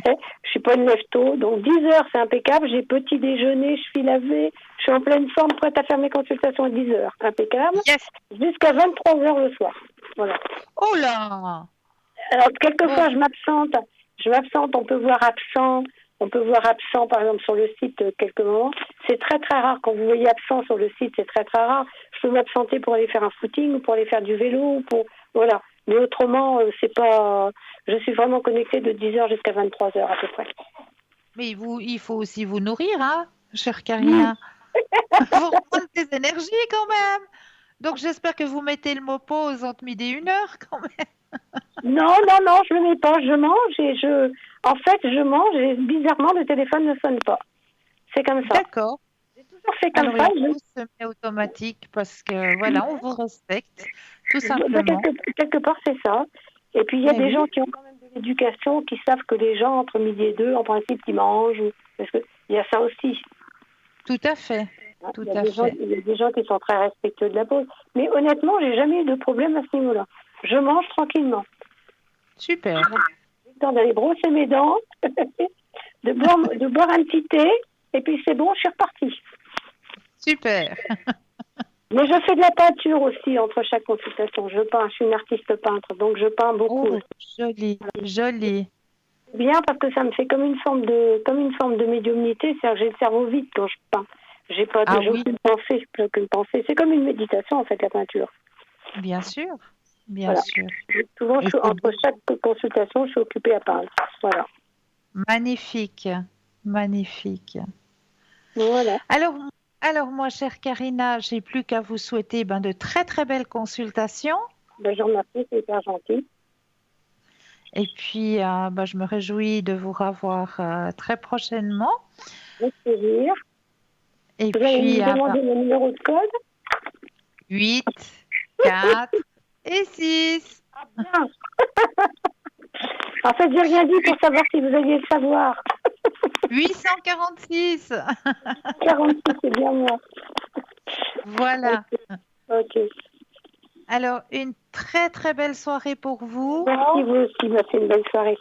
Je suis pas une lève tôt. Donc 10 heures, c'est impeccable. J'ai petit déjeuner, je suis lavée, je suis en pleine forme, prête à faire mes consultations à 10 heures. Impeccable. Yes. Jusqu'à 23 heures le soir. Voilà. Oh là! Alors, Oh, quelquefois, je m'absente. On peut voir absent, par exemple, sur le site quelques moments. C'est très, très rare. Quand vous voyez absent sur le site, c'est très, très rare. Je peux m'absenter pour aller faire un footing ou pour aller faire du vélo ou pour, voilà. Mais autrement, c'est pas, je suis vraiment connectée de 10 heures jusqu'à 23 heures à peu près. mais il faut aussi vous nourrir, hein, chère Oui. Karina. Vous reprendre des énergies quand même. Donc j'espère que vous mettez le mot pause entre midi et 1 heure quand même. Non, non, non, je ne le mets pas. Je mange en fait, je mange et bizarrement, le téléphone ne sonne pas. C'est comme ça. D'accord. J'ai toujours fait comme Alors il ça. y a tout semi-automatique parce que voilà, on vous respecte, tout Ben, simplement. quelque part, c'est ça. Et puis, il y a Mais des oui, gens qui ont quand même de l'éducation, qui savent que les gens, entre midi et deux, en principe, ils mangent. Parce qu'il y a ça aussi. tout à fait, Hein. tout à fait. Il y a des gens qui sont très respectueux de la pause. Mais honnêtement, j'ai jamais eu de problème à ce niveau-là. Je mange tranquillement. Super, J'ai le temps d'aller brosser mes dents, de boire un petit thé, et puis c'est bon, je suis repartie. super. Mais je fais de la peinture aussi entre chaque consultation. Je peins, je suis une artiste peintre, donc je peins beaucoup. Oh, joli, joli. Bien parce que ça me fait comme une forme de médiumnité, c'est-à-dire que j'ai le cerveau vide quand je peins. Ah J'ai oui, aucune pensée. C'est comme une méditation en fait la peinture. bien sûr, bien Voilà. sûr. Souvent, Et c'est entre chaque consultation, je suis occupée à peindre. Voilà. magnifique, magnifique. Voilà. Alors, alors moi, chère Karina, j'ai plus qu'à vous souhaiter de très très belles consultations. Ben, je vous remercie, c'est hyper gentil. Et puis, je me réjouis de vous revoir très prochainement. Avec plaisir. Et Vous allez puis, me demander mon numéro de code. 8, 4 et 6. Ah bien. En fait, j'ai rien dit pour savoir si vous alliez le savoir. 846. 46, c'est bien moi. Voilà. Ok. Alors, une très très belle soirée pour vous. Merci, vous aussi. Passez une belle soirée.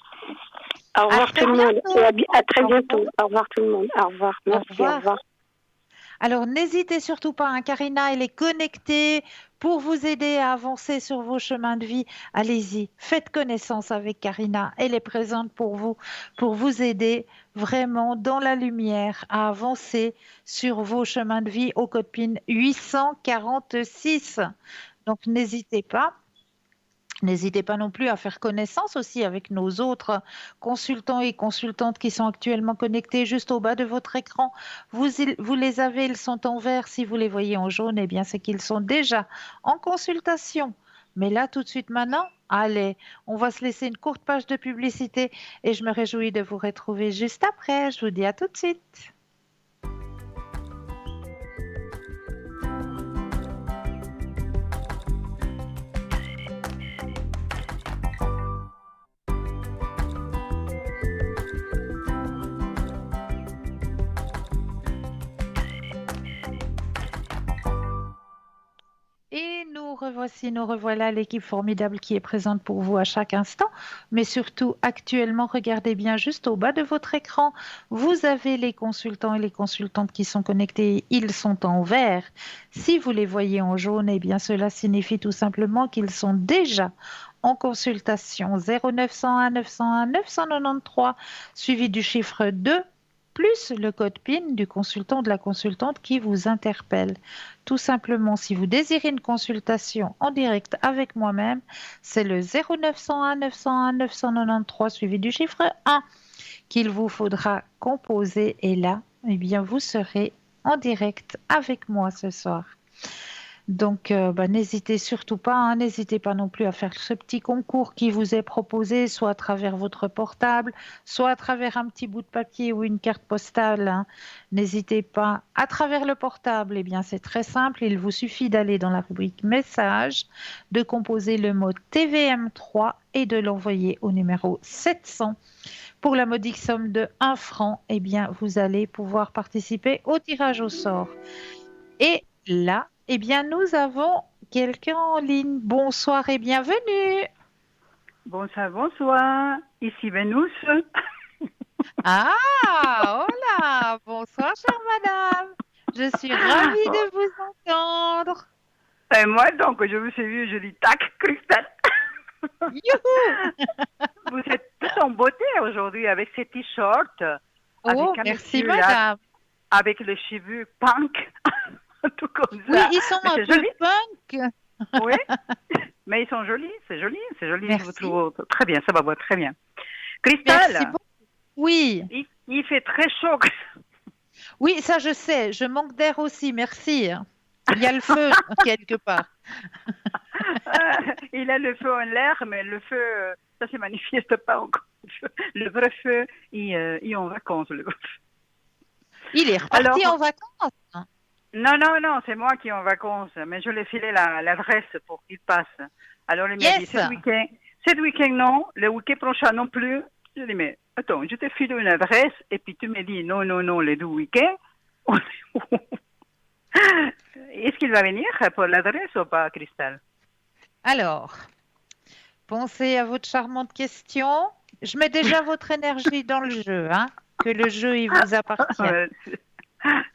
Au À revoir très tout le monde. bientôt. Et à très Au bientôt. revoir. Au revoir tout le monde. Au revoir. Au Merci. Au revoir. revoir. Alors, n'hésitez surtout pas, hein, Karina, elle est connectée pour vous aider à avancer sur vos chemins de vie. Allez-y, faites connaissance avec Karina. Elle est présente pour vous aider vraiment dans la lumière à avancer sur vos chemins de vie au code PIN 846. Donc, n'hésitez pas. N'hésitez pas non plus à faire connaissance aussi avec nos autres consultants et consultantes qui sont actuellement connectés juste au bas de votre écran. Vous les avez, ils sont en vert. Si vous les voyez en jaune, eh bien, c'est qu'ils sont déjà en consultation. Mais là, tout de suite maintenant, allez, on va se laisser une courte page de publicité et je me réjouis de vous retrouver juste après. Je vous dis à tout de suite. Et nous revoilà l'équipe formidable qui est présente pour vous à chaque instant, mais surtout actuellement, regardez bien juste au bas de votre écran, vous avez les consultants et les consultantes qui sont connectés, ils sont en vert. Si vous les voyez en jaune, eh bien cela signifie tout simplement qu'ils sont déjà en consultation 0901 901 993 suivi du chiffre 2 plus le code PIN du consultant ou de la consultante qui vous interpelle. Tout simplement, si vous désirez une consultation en direct avec moi-même, c'est le 0901 901 993 suivi du chiffre 1 qu'il vous faudra composer et là, eh bien, vous serez en direct avec moi ce soir. Donc, n'hésitez surtout pas, hein, n'hésitez pas non plus à faire ce petit concours qui vous est proposé, soit à travers votre portable, soit à travers un petit bout de papier ou une carte postale. Hein. N'hésitez pas. À travers le portable, eh bien, c'est très simple. Il vous suffit d'aller dans la rubrique message, de composer le mot TVM3 et de l'envoyer au numéro 700. Pour la modique somme de 1 franc, eh bien, vous allez pouvoir participer au tirage au sort. Et là, eh bien, nous avons quelqu'un en ligne. Bonsoir et bienvenue. Bonsoir, bonsoir. Ici Vénus. Ah, hola. Bonsoir, chère madame. Je suis ravie de vous entendre. Et moi, donc, je me suis vue, je dis tac, Christelle. Youhou. Vous êtes toute en beauté aujourd'hui avec ces t-shirts. Oh, merci madame. Avec les cheveux punk. Tout comme ça. Oui, ils sont mais un peu joli. punk. Oui, mais ils sont jolis, c'est joli. Merci. Je vous trouve très bien, ça va très bien. Merci Christelle, beaucoup. Oui. il fait très chaud. Oui, ça je sais. Je manque d'air aussi. Merci. Il y a le feu quelque part. Il a le feu en l'air, mais le feu, ça se manifeste pas encore. Le vrai feu, il est en vacances. Le Il est reparti Alors, en vacances. Non, c'est moi qui est en vacances, mais je lui ai filé l'adresse pour qu'il passe. Alors il m'a dit, cet week-end non, le week-end prochain non plus. Je lui ai dit, mais attends, je te file une adresse et puis tu me dis non, les deux week-ends. Est-ce qu'il va venir pour l'adresse ou pas, Christelle? Alors, pensez à votre charmante question. Je mets déjà votre énergie dans le jeu, hein, que le jeu, il vous appartient.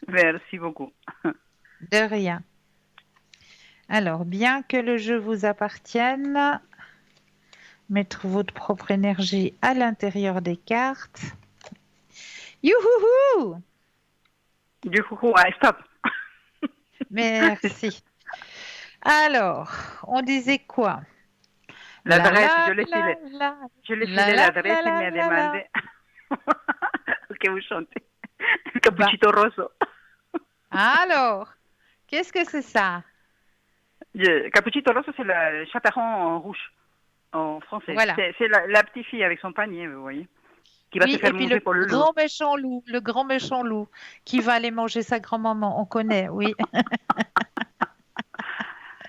Merci beaucoup. De rien. Alors, bien que le jeu vous appartienne, mettre votre propre énergie à l'intérieur des cartes. Youhouhou! Stop. Merci. Alors, on disait quoi? L'adresse, je l'ai filé. Je l'ai filé l'adresse, il m'a demandé. Ok, vous chantez. Cappuccino Rosso. Alors, qu'est-ce que c'est ça? Cappuccino Rosso, c'est le chaperon en rouge, en français. Voilà. C'est la petite fille avec son panier, vous voyez, qui va se faire manger pour le loup. Le grand méchant loup, qui va aller manger sa grand-maman, on connaît, oui.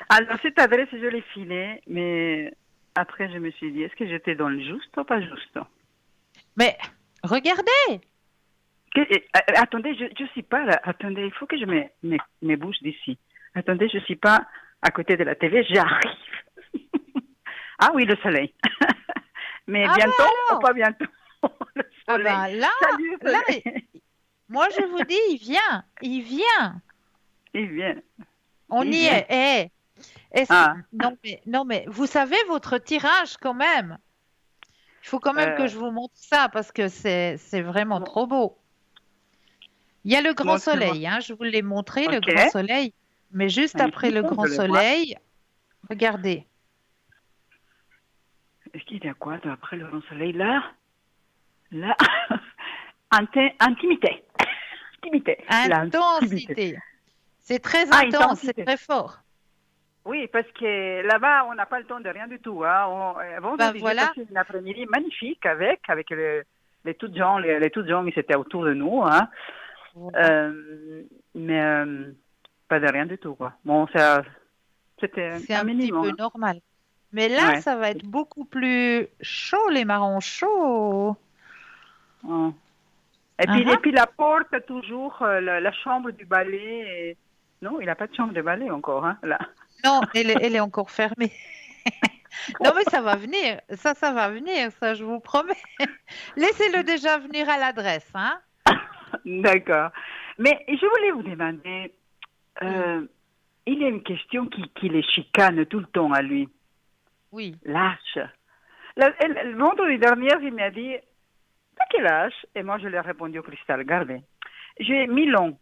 Alors, cette adresse, je l'ai filée, mais après, je me suis dit, est-ce que j'étais dans le juste ou pas juste? Mais, regardez! Attendez, je ne suis pas là. Attendez, il faut que je me bouge d'ici. Attendez, je ne suis pas à côté de la télé, j'arrive. Ah oui, le soleil. Mais Ah bientôt ben ou alors. pas bientôt? Le Ah soleil. ben là, Salut, là, soleil. moi je vous dis, il vient, il vient. Il vient, On il y vient. est. Ah, Non mais, vous savez votre tirage quand même. Il faut quand même que euh, je vous montre ça parce que c'est vraiment bon, trop beau. Il y a le grand montre-moi. soleil, hein, je vous l'ai montré, le Ok, grand soleil. Mais juste après magnifique, le je grand le vois. soleil, regardez, Est-ce qu'il y a quoi après le grand soleil là? Là, intimité. Intimité. L'intimité. intensité. C'est très Ah, intense, c'est intensité. très fort. Oui, parce que là-bas, on n'a pas le temps de rien du tout. Hein. Ben Vendredi, j'ai voilà, passé une après-midi magnifique avec les toutes gens, les toutes gens qui étaient autour de nous. Hein. voilà. Euh, mais pas de rien du tout. Quoi. Bon, c'était C'est un un petit peu minimum. normal. Mais là, Ouais. ça va être beaucoup plus chaud, les marrons chauds. Ouais. Et puis, Hein, hein. la porte, toujours, la chambre du ballet. Non, il n'a pas de chambre de ballet encore. Hein, là. Non, elle est encore fermée. Non, mais ça va venir. Ça va venir, ça, je vous promets. Laissez-le déjà venir à l'adresse, hein? D'accord. Mais je voulais vous demander, Oui, euh, il y a une question qui les chicane tout le temps à lui. oui. L'âge. Le vendredi dernier, il m'a dit, t'as quel âge? Et moi, je lui ai répondu au cristal, regardez, j'ai 1000 ans.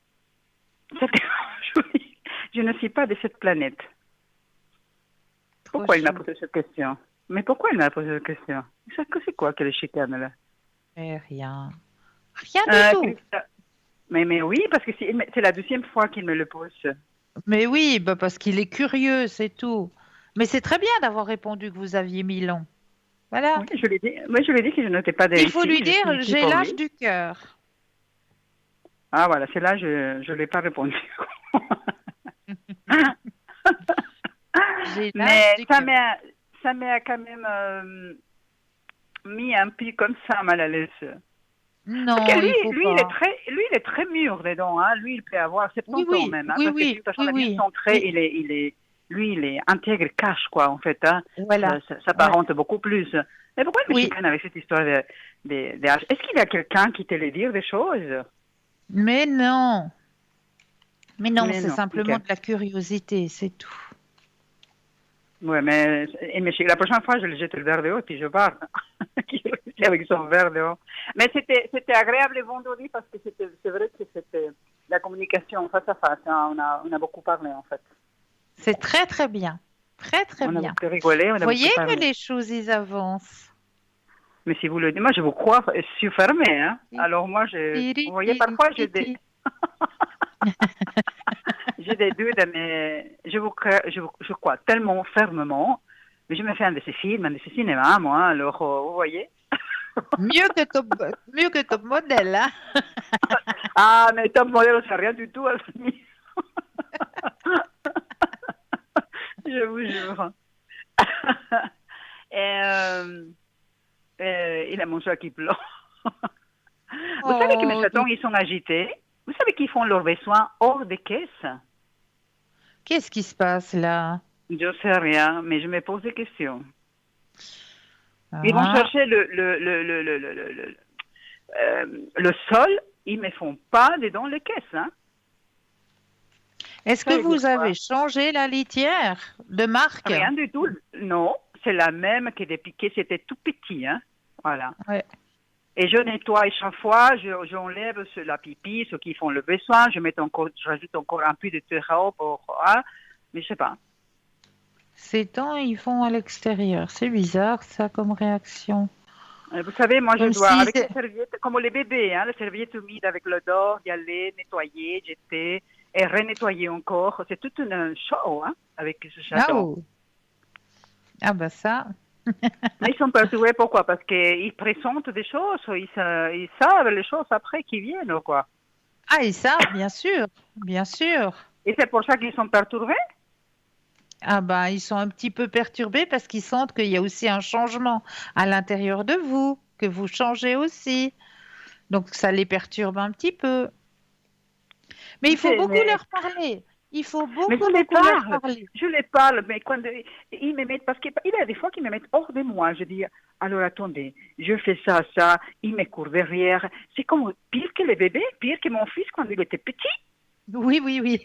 Je ne suis pas de cette planète. Trop Pourquoi il m'a chou. posé cette question? Mais pourquoi il m'a posé cette question? C'est quoi que les chicane là? Mais rien. Rien du tout. Cristal. Mais oui, parce que c'est la deuxième fois qu'il me le pose. Mais oui, bah parce qu'il est curieux, c'est tout. Mais c'est très bien d'avoir répondu que vous aviez 1000 ans. Voilà. Oui, je lui ai dit, moi, je lui ai dit que je n'étais pas Il faut lui ici, je suis dire, ici j'ai pour lui. l'âge du cœur. Ah voilà, c'est là, je ne l'ai pas répondu. J'ai l'âge Mais du cœur. ça m'a quand même mis un peu comme ça mal à l'aise. Parce que Non, il faut pas. lui, il est très mûr dedans, hein. Lui, il peut avoir Oui, 70 ans oui, même, hein, oui, parce que c'est oui, une personne oui, bien oui, centrée. oui. Lui, il est intègre cash, quoi, en fait, hein. Voilà. Ça Ouais. s'apparente beaucoup plus. Mais pourquoi il me Oui. chicane avec cette histoire des âges? Est-ce qu'il y a quelqu'un qui te les dit des choses? Mais non. Mais non, Mais c'est non, ok. simplement de la curiosité, c'est tout. Ouais, mais la prochaine fois, je le jette le verre dehors et puis je pars. Avec son verre dehors. Mais c'était agréable le vendredi parce que c'est vrai que c'était la communication face à face. Hein. On a beaucoup parlé en fait. C'est très, très bien. Très, très On a bien. beaucoup rigolé, on a Voyez beaucoup que parlé. les choses, ils avancent. Mais si vous le dites, moi je vous crois, je suis fermée. Hein. Ti, Alors moi, tiri, vous voyez, tiri, parfois j'ai des, titi. j'ai des doutes, mais je crois tellement fermement. Mais je me fais un de ces films, un de ces cinémas, moi. Alors, vous voyez. Mieux que top modèle, hein? Ah, mais top modèle, c'est rien du tout, Anthony. Je vous jure. Et il a mon chat qui pleure. Vous savez que mes Oh, chatons, ils sont agités. Vous savez qu'ils font leurs besoins hors des caisses. qu'est-ce qui se passe là? Je sais rien, mais je me pose des questions. Ils vont Ah. chercher le sol, ils ne me font pas dedans les caisses. Hein. Est-ce que Ça veut dire vous quoi? avez changé la litière de marque? Rien du tout. Non, c'est la même que depuis que c'était tout petit. Hein. Voilà. Ouais. Et je nettoie chaque fois, j'enlève la pipi, ceux qui font le besoin, je rajoute encore un peu de terreau pour, hein, mais je sais pas. Ces temps, ils font à l'extérieur. C'est bizarre, ça, comme réaction. Vous savez, moi je Comme dois, si... avec les serviettes, comme les bébés, hein, les serviettes humides avec l'odeur, y aller, nettoyer, jeter, et renettoyer encore. C'est toute une show, hein, avec ce Ah, chaton. oh. Ah bah ça. Mais ils sont perturbés, pourquoi? Parce qu'ils pressentent des choses, ils savent les choses après qui viennent, quoi. Ah, ils savent, bien sûr. Bien sûr. Et c'est pour ça qu'ils sont perturbés? Ah bah, ils sont un petit peu perturbés parce qu'ils sentent qu'il y a aussi un changement à l'intérieur de vous, que vous changez aussi. Donc ça les perturbe un petit peu. Mais il faut beaucoup Mais leur parler. Il faut Mais beaucoup, beaucoup leur parler. je les parle, mais quand ils me mettent, parce qu'il y a des fois qu'ils me mettent hors de moi, je dis, alors attendez, je fais ça, ils me courent derrière. C'est comme pire que les bébés, pire que mon fils quand il était petit. Oui, oui, oui.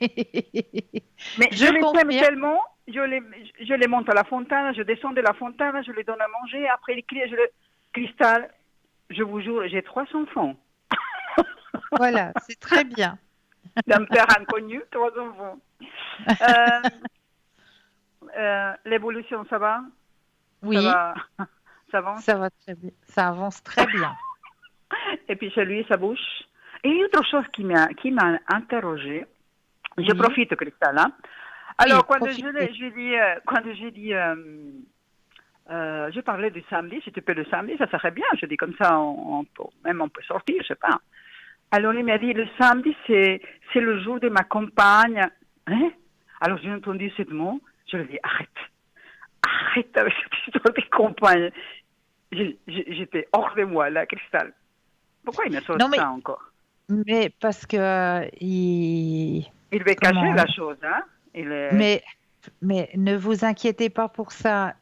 Mais je Je les aime confirme. tellement, je les monte à la fontaine, je descends de la fontaine, je les donne à manger, après ils crient, Cristal, je vous jure, j'ai 3 enfants. Voilà, c'est très bien. D'un père inconnu, 3 enfants. Euh, l'évolution, ça va? Ça Oui, va, ça avance. ça va très bien. Ça avance très bien. Et puis chez lui, ça bouge. Et une autre chose qui m'a interrogée, je Oui, profite, Cristal, hein. oui, Alors, profitez. je parlais du samedi, si tu peux le samedi, ça serait bien. Je dis comme ça, on peut sortir, je sais pas. Alors, il m'a dit, le samedi, c'est le jour de ma compagne. Hein? Alors, j'ai entendu ce mot, je lui ai dit, arrête avec cette histoire de compagne. J'étais hors de moi, là, Cristal. Pourquoi il me sort Non, ça encore? mais parce que Il veut cacher comment? la chose, hein? Il est, Mais, mais ne vous inquiétez pas pour ça.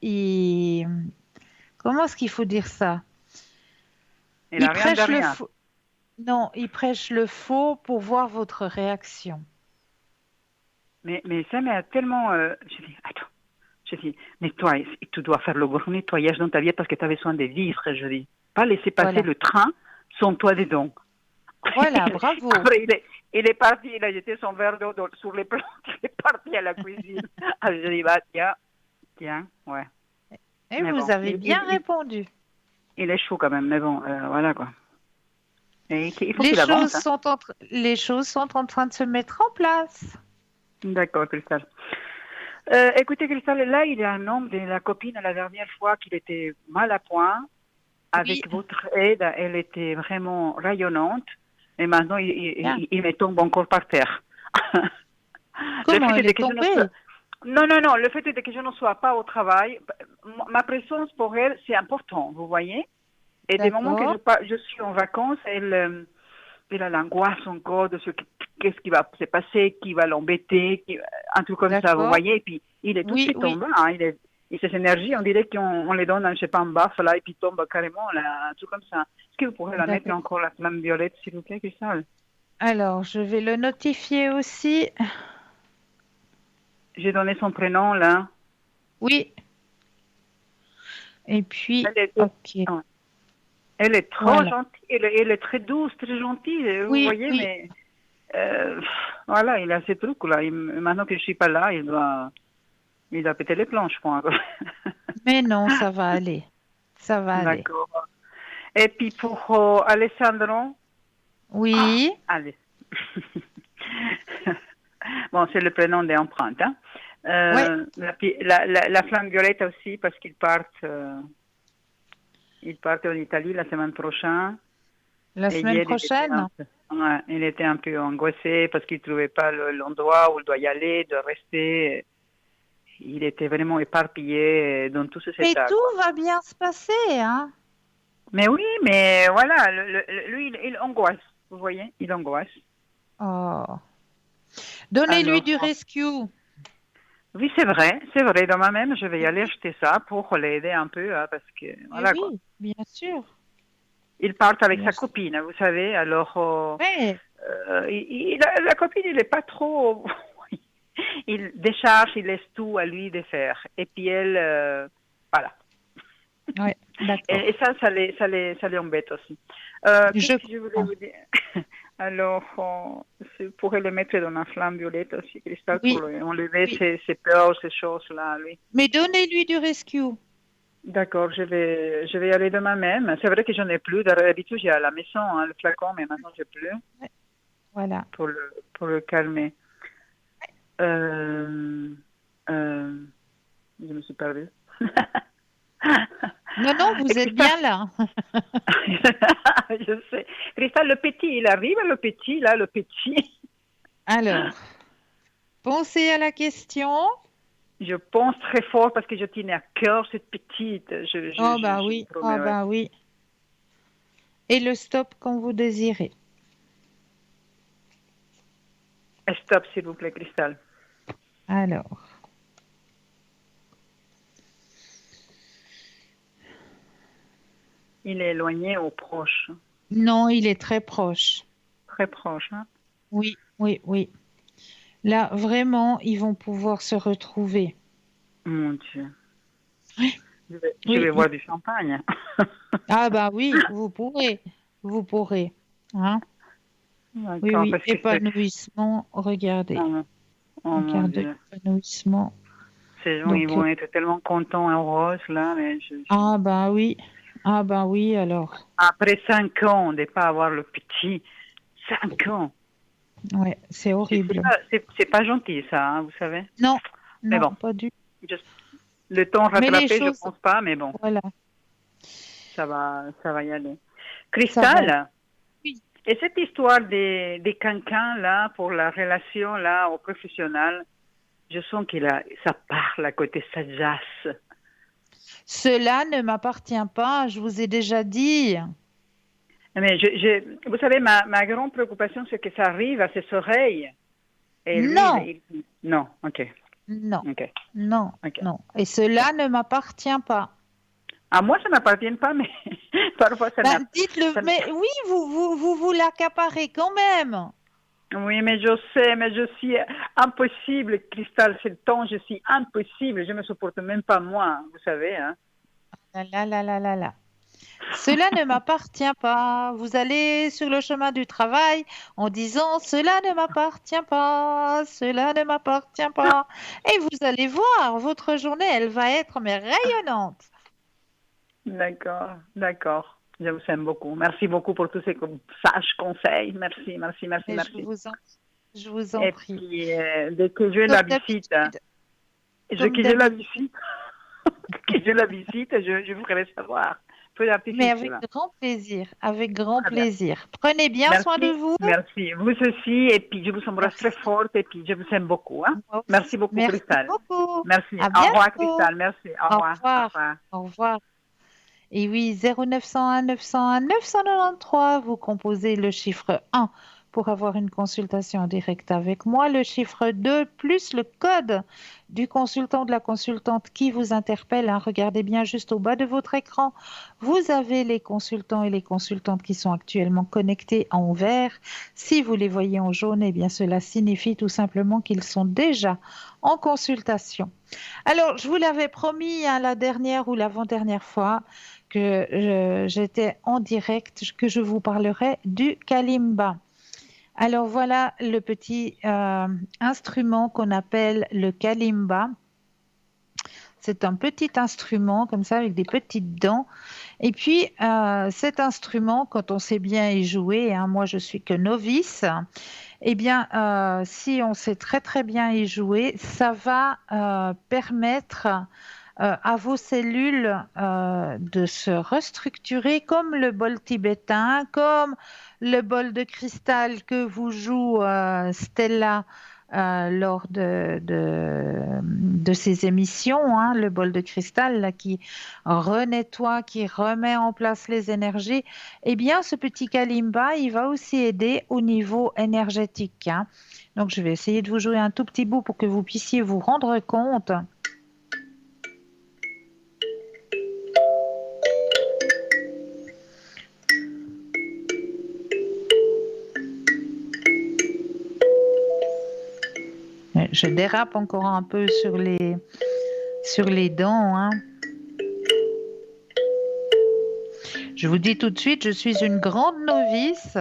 Comment est-ce qu'il faut dire ça? il Il a rien de prêche le rien. faux. Non, il prêche le faux pour voir votre réaction. Mais ça m'a tellement... je dis, attends, je dis, nettoie, tu dois faire le gros nettoyage dans ta vie parce que tu as besoin de vivre, je dis. Pas laisser passer Voilà. le train sans toi dedans. Voilà, bravo. Après, il est parti, il a jeté son verre d'eau sur les plantes, il est parti à la cuisine. Alors, je dis, bah, tiens, ouais. Et Mais vous bon, avez bien répondu. il est chaud quand même, mais bon, voilà quoi. Et il faut qu'il avance, hein. Les choses sont en train de se mettre en place. D'accord, Cristal. Écoutez, Cristal, là, il y a un homme de la copine la dernière fois qu'il était mal à point. Oui, Avec votre aide, elle était vraiment rayonnante. Et maintenant, bien. il me tombe encore par terre. Le Comment fait elle est est que je ne sois... tombée? Non, non, non. Le fait est que je ne sois pas au travail, ma présence pour elle, c'est important, vous voyez. Et des moments que D'accord, je suis en vacances, elle a l'angoisse encore de qu'est-ce qui va se passer, qui va l'embêter, un truc comme ça, vous d'accord. voyez. Et puis, il est tout de Oui, suite oui, tombé, hein, et ces énergies, on dirait qu'on les donne, je sais pas, en baffe, là, et puis il tombe carrément, là, un truc comme ça. Est-ce que vous pourrez la mettre d'accord. encore, la flamme violette, s'il vous plaît, Cristal? Alors, je vais le notifier aussi. J'ai donné son prénom, là. Oui, et puis, Elle est, ok, ouais. Elle est trop voilà. gentille, elle est très douce, très gentille, vous Oui, voyez, oui, mais voilà, il a ces trucs, là. Maintenant que je suis pas là, il doit péter les planches, je crois. mais non, ça va aller. Ça va aller. D'accord. Et puis pour Alessandro, Oui, allez. Bon, c'est le prénom des empreintes. Hein. ouais, La flamme violette aussi, parce ils partent en Italie la semaine prochaine. la Et semaine hier, prochaine. ouais, il était un peu angoissé parce qu'il ne trouvait pas l'endroit où il doit y aller, de rester. Il était vraiment éparpillé dans tout cet Mais état, quoi. tout va bien se passer, hein? Mais oui, mais voilà, lui, il angoisse, vous voyez, il angoisse. Oh. Donnez-lui Alors, du rescue. oui, c'est vrai, demain même, je vais y aller acheter ça pour l'aider un peu, hein, parce que, Eh voilà, quoi. oui, bien sûr. Il part avec Bien sa sûr. copine, vous savez, alors, Ouais, la copine, il n'est pas trop, il décharge, il laisse tout à lui de faire. Et puis elle, voilà. ouais, d'accord. Et ça les embête aussi. Je Qu'est-ce que je voulais comprends. vous dire? Alors, je pourrais le mettre dans la flamme violette aussi, Cristal, pour Oui, lui enlever oui. ces peurs, ces choses-là, lui. Mais donnez-lui du rescue. D'accord, je vais y aller demain même. C'est vrai que j'en ai plus. D'habitude, j'ai à la maison hein, le flacon, mais maintenant, j'ai plus Ouais, voilà. pour le calmer. Euh, euh, je me suis perdue. Non, non, vous Et êtes Christophe, bien là. je sais. Christophe, le petit, il arrive, le petit, là, le petit. Alors, pensez à la question. Je pense très fort parce que je tenais à cœur cette petite. Oh bah Je vous oui, promets, oh ouais. bah oui. Et le stop quand vous désirez. Stop, s'il vous plaît, Cristal. Alors, Il est éloigné ou proche? non, il est très proche. Très proche, hein? Oui, oui, oui. Là, vraiment, ils vont pouvoir se retrouver. Mon Dieu. Oui, Je oui. vais boire du champagne. Ah bah oui, vous pourrez. Hein? Oui, D'accord, oui, parce que c'est... épanouissement, regardez. Oh, oh Une mon carte de Dieu. l'épanouissement. Ces gens, ils Donc, vont être tellement contents et heureux, là, mais ah bah oui, ah bah oui, alors. Après 5 ans de ne pas avoir le petit, 5 ans. Ouais, c'est horrible. C'est pas gentil, ça, hein, vous savez. Non, Mais non, bon, pas du tout. je- le temps Mais les rattrapé, je choses, pense pas, mais bon, voilà, ça va y aller. ça va aller. Cristal, Oui. et cette histoire des cancans, là, pour la relation, là, au professionnel, je sens ça parle à côté sagesse. Cela ne m'appartient pas, je vous ai déjà dit. Mais vous savez, ma grande préoccupation, c'est que ça arrive à ses oreilles. Et lui, Non, non, ok, non, ok, non, ok. non. Et cela ne m'appartient pas. À moi, ça m'appartient pas, mais parfois ça n'a. Ben, dites-le, ça- mais oui, vous l'accaparez quand même. Oui, mais je sais, mais je suis impossible, Cristal, c'est le temps, je suis impossible, je me supporte même pas moi, vous savez, hein. Là, là, là, là, là, là. Cela ne m'appartient pas. Vous allez sur le chemin du travail en disant cela ne m'appartient pas, cela ne m'appartient pas. Et vous allez voir, votre journée, elle va être mais rayonnante. D'accord, d'accord. Je vous aime beaucoup. Merci beaucoup pour tous ces sages conseils. Merci, merci, merci, Et merci. je vous en Et prie. puis, dès que j'ai Comme la visite, d'habitude, dès comme que j'ai la d'habitude. visite, que j'ai la visite, je vous ferai savoir. Peu Mais d'artifice, avec là. grand plaisir, avec grand Très bien. plaisir. Prenez bien soin de Merci, vous. merci. Vous aussi, et puis je vous embrasse très Merci. fort, et puis je vous aime beaucoup, hein. Moi Merci aussi. beaucoup, Merci Cristal. beaucoup. Merci. À Au revoir, bientôt. Cristal. Merci. Au Au revoir. Au revoir. revoir. Au revoir. Et oui, 0901 901 993, vous composez le chiffre 1 pour avoir une consultation en direct avec moi, le chiffre 2 plus le code du consultant ou de la consultante qui vous interpelle. Hein. Regardez bien juste au bas de votre écran. Vous avez les consultants et les consultantes qui sont actuellement connectés en vert. Si vous les voyez en jaune, eh bien cela signifie tout simplement qu'ils sont déjà en consultation. Alors, je vous l'avais promis hein, la dernière ou l'avant-dernière fois que j'étais en direct, que je vous parlerai du kalimba. Alors voilà le petit instrument qu'on appelle le kalimba. C'est un petit instrument comme ça avec des petites dents. Et puis cet instrument, quand on sait bien y jouer, hein, moi je suis que novice, eh bien si on sait très très bien y jouer, ça va permettre à vos cellules de se restructurer comme le bol tibétain, comme le bol de cristal que vous joue Stella lors de ces émissions, hein, le bol de cristal là, qui renettoie, qui remet en place les énergies. Eh bien, ce petit kalimba, il va aussi aider au niveau énergétique. Hein. Donc, je vais essayer de vous jouer un tout petit bout pour que vous puissiez vous rendre compte. Je dérape encore un peu sur les dents. Hein. Je vous dis tout de suite, je suis une grande novice.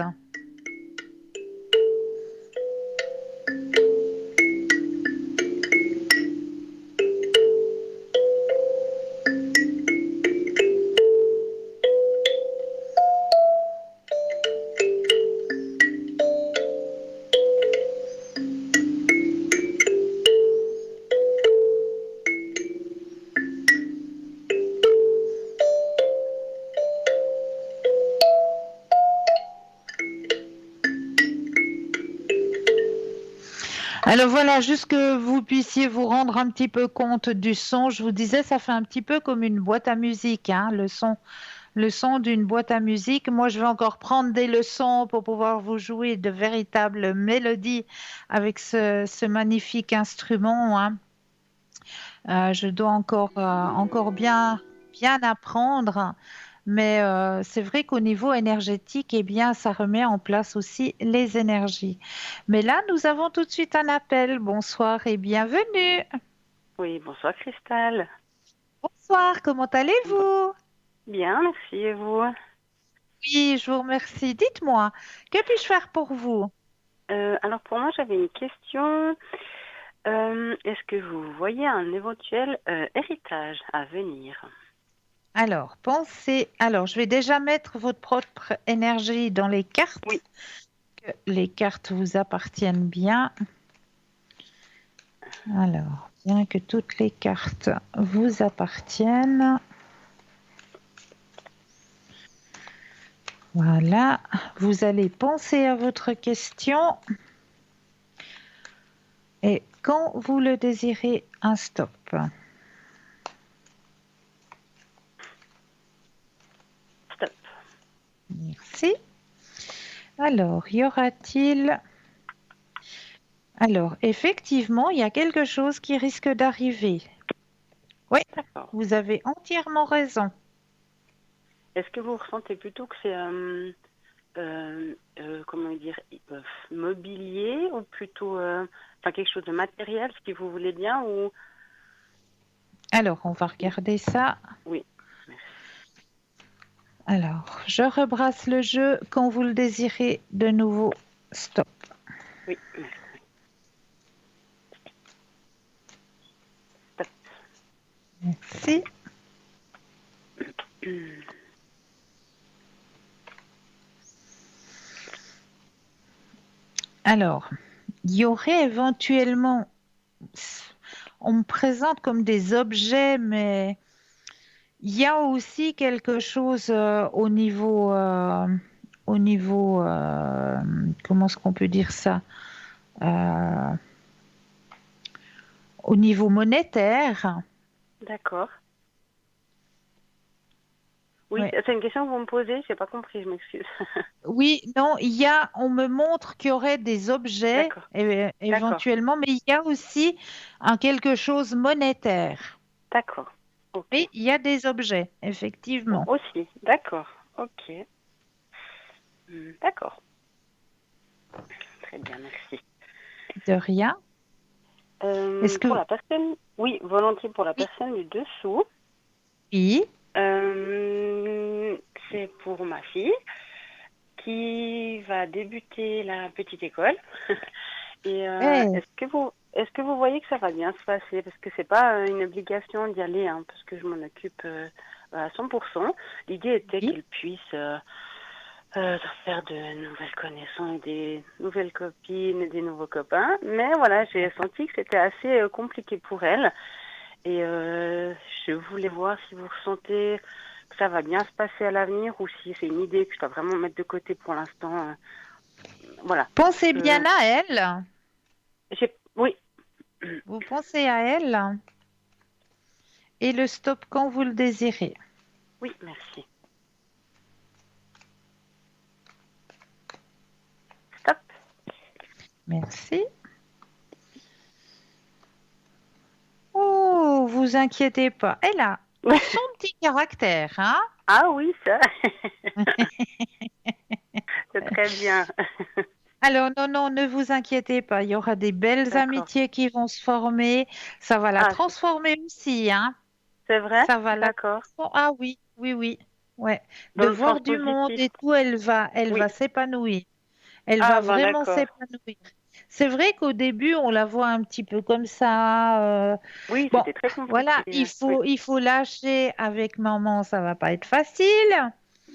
Alors voilà, juste que vous puissiez vous rendre un petit peu compte du son. Je vous disais, ça fait un petit peu comme une boîte à musique, hein, le son le son d'une boîte à musique. Moi, je vais encore prendre des leçons pour pouvoir vous jouer de véritables mélodies avec ce magnifique instrument, hein. Je dois encore bien apprendre, mais c'est vrai qu'au niveau énergétique, eh bien, ça remet en place aussi les énergies. Mais là, nous avons tout de suite un appel. Bonsoir et bienvenue. Oui, bonsoir Cristal. Bonsoir, comment allez-vous? Bien, merci et vous? Oui, je vous remercie. Dites-moi, que puis-je faire pour vous? Alors pour moi, j'avais une question. Est-ce que vous voyez un éventuel héritage à venir? Alors, Alors, je vais déjà mettre votre propre énergie dans les cartes. Oui. Que les cartes vous appartiennent bien. Alors, bien que toutes les cartes vous appartiennent. Voilà. Vous allez penser à votre question. Et quand vous le désirez, un stop. Stop. Merci. Alors, y aura-t-il... Alors, effectivement, il y a quelque chose qui risque d'arriver. Oui, D'accord. vous avez entièrement raison. Est-ce que vous ressentez plutôt que c'est comment dire mobilier ou plutôt quelque chose de matériel, ce que vous voulez bien ou... Alors, on va regarder ça. Oui. Alors, je rebrasse le jeu. Quand vous le désirez, de nouveau, stop. Oui, merci. Stop. Merci. Alors, il y aurait éventuellement, on me présente comme des objets, mais il y a aussi quelque chose comment est-ce qu'on peut dire ça? Euh, Au niveau monétaire. D'accord. Oui, Ouais. c'est une question que vous me posez, je n'ai pas compris, je m'excuse. Oui, non, on me montre qu'il y aurait des objets D'accord. éventuellement, mais il y a aussi quelque chose monétaire. D'accord. Ok. Oui, il y a des objets, effectivement. Aussi, d'accord. Ok. D'accord. Très bien, merci. De rien. Est-ce que Pour la personne, oui, volontiers pour la personne du dessous. oui, C'est pour ma fille qui va débuter la petite école. Et est-ce que vous voyez que ça va bien se passer? Parce que c'est pas une obligation d'y aller, hein, parce que je m'en occupe à 100%. L'idée était qu'il puisse faire de nouvelles connaissances, des nouvelles copines et des nouveaux copains. Mais voilà, j'ai senti que c'était assez compliqué pour elle. Et je voulais voir si vous ressentez que ça va bien se passer à l'avenir ou si c'est une idée que je dois vraiment mettre de côté pour l'instant. Voilà. pensez bien à elle. Oui. Vous pensez à elle et le stop quand vous le désirez. Oui, merci. Stop. Merci. Oh, vous inquiétez pas. Elle a son petit caractère, hein? Ah oui, ça. C'est très bien. Alors, non, ne vous inquiétez pas. Il y aura des belles amitiés qui vont se former. Ça va la transformer aussi, hein? C'est vrai? Ça va D'accord. Ah oui. Ouais. Dans De le voir sens du monde positif. et tout, elle va s'épanouir. Elle va vraiment d'accord. s'épanouir. C'est vrai qu'au début, on la voit un petit peu comme ça. Oui, Bon, c'était très compliqué. voilà, il faut lâcher avec maman, ça va pas être facile.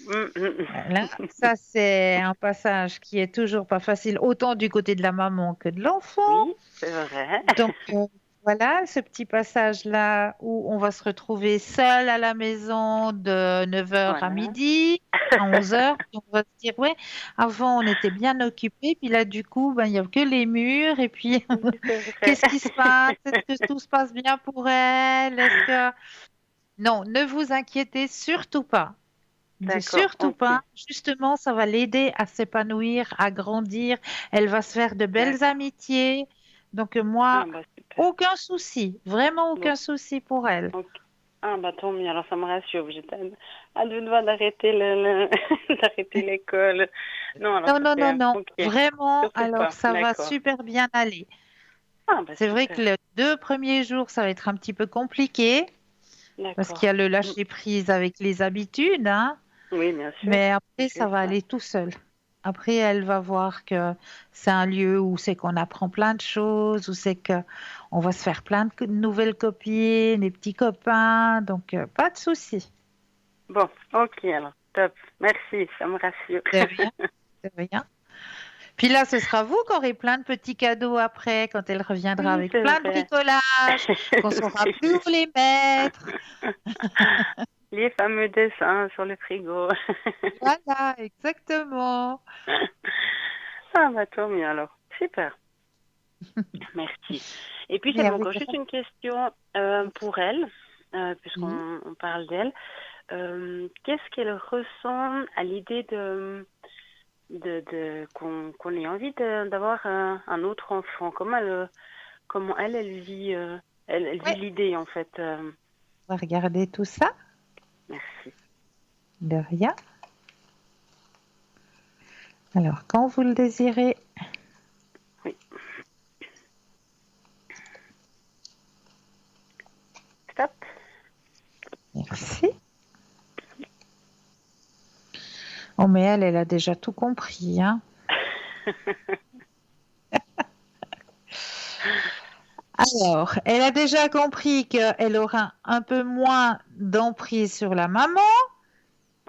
Voilà, ça c'est un passage qui est toujours pas facile, autant du côté de la maman que de l'enfant. Oui, c'est vrai. Donc voilà, ce petit passage-là où on va se retrouver seul à la maison de 9h à midi, à 11h. On va se dire, ouais, avant on était bien occupés, puis là du coup, ben, il n'y a que les murs, et puis qu'est-ce qui se passe? Est-ce que tout se passe bien pour elle? Non, ne vous inquiétez surtout pas. D'accord, Surtout ok. pas. Justement, ça va l'aider à s'épanouir, à grandir. Elle va se faire de belles D'accord. amitiés. Donc, Ah, moi, bah, super. aucun souci. Vraiment Bon, aucun souci pour elle. ok. Ah, bah, tant mieux. Alors, ça me rassure. J'étais à deux doigts d'arrêter d'arrêter l'école. Non, alors, Non, non, non, super. non. Ok. Vraiment, Surtout alors pas. ça va D'accord. super bien aller. Ah, bah, C'est vrai que super. les 2 premiers jours, ça va être un petit peu compliqué parce qu'il y D'accord. a le Mm. lâcher prise avec les habitudes, hein. Oui, bien sûr. Mais après, J'ai ça va ça. aller tout seul. Après, elle va voir que c'est un lieu où c'est qu'on apprend plein de choses, où c'est que on va se faire plein de nouvelles copines, des petits copains, donc pas de souci. Bon, ok, alors. Top. Merci. Ça me rassure. De rien, de rien. Puis là, ce sera vous qui aurez plein de petits cadeaux après, quand elle reviendra Oui, avec c'est plein de vrai. bricolages, qu'on saura C'est plus où juste. les mettre. Les fameux dessins sur le frigo. Voilà, exactement. Ah, bah, tant mieux alors. Super. Merci. Et puis Mais j'avais avec encore juste grand une question pour elle, plaisir. puisqu'on parle d'elle. Qu'est-ce qu'elle ressent à l'idée qu'on ait envie d'avoir un autre enfant? Comment elle vit, elle Oui, vit l'idée en fait. on va regarder tout ça. Merci. De rien. Alors, quand vous le désirez, Oui. Stop. merci. Oh, mais elle a déjà tout compris, hein. Alors, elle a déjà compris qu'elle aura un peu moins d'emprise sur la maman.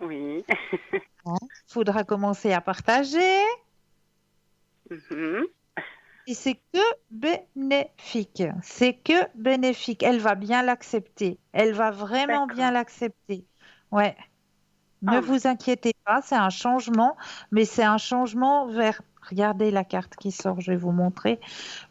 Oui. Il faudra commencer à partager. Mhm. Et c'est que bénéfique. C'est que bénéfique. Elle va bien l'accepter. Elle va vraiment bien D'accord. l'accepter. Ouais. Ne Ah, bah, vous inquiétez pas, c'est un changement, mais c'est un changement vers. Regardez la carte qui sort, je vais vous montrer,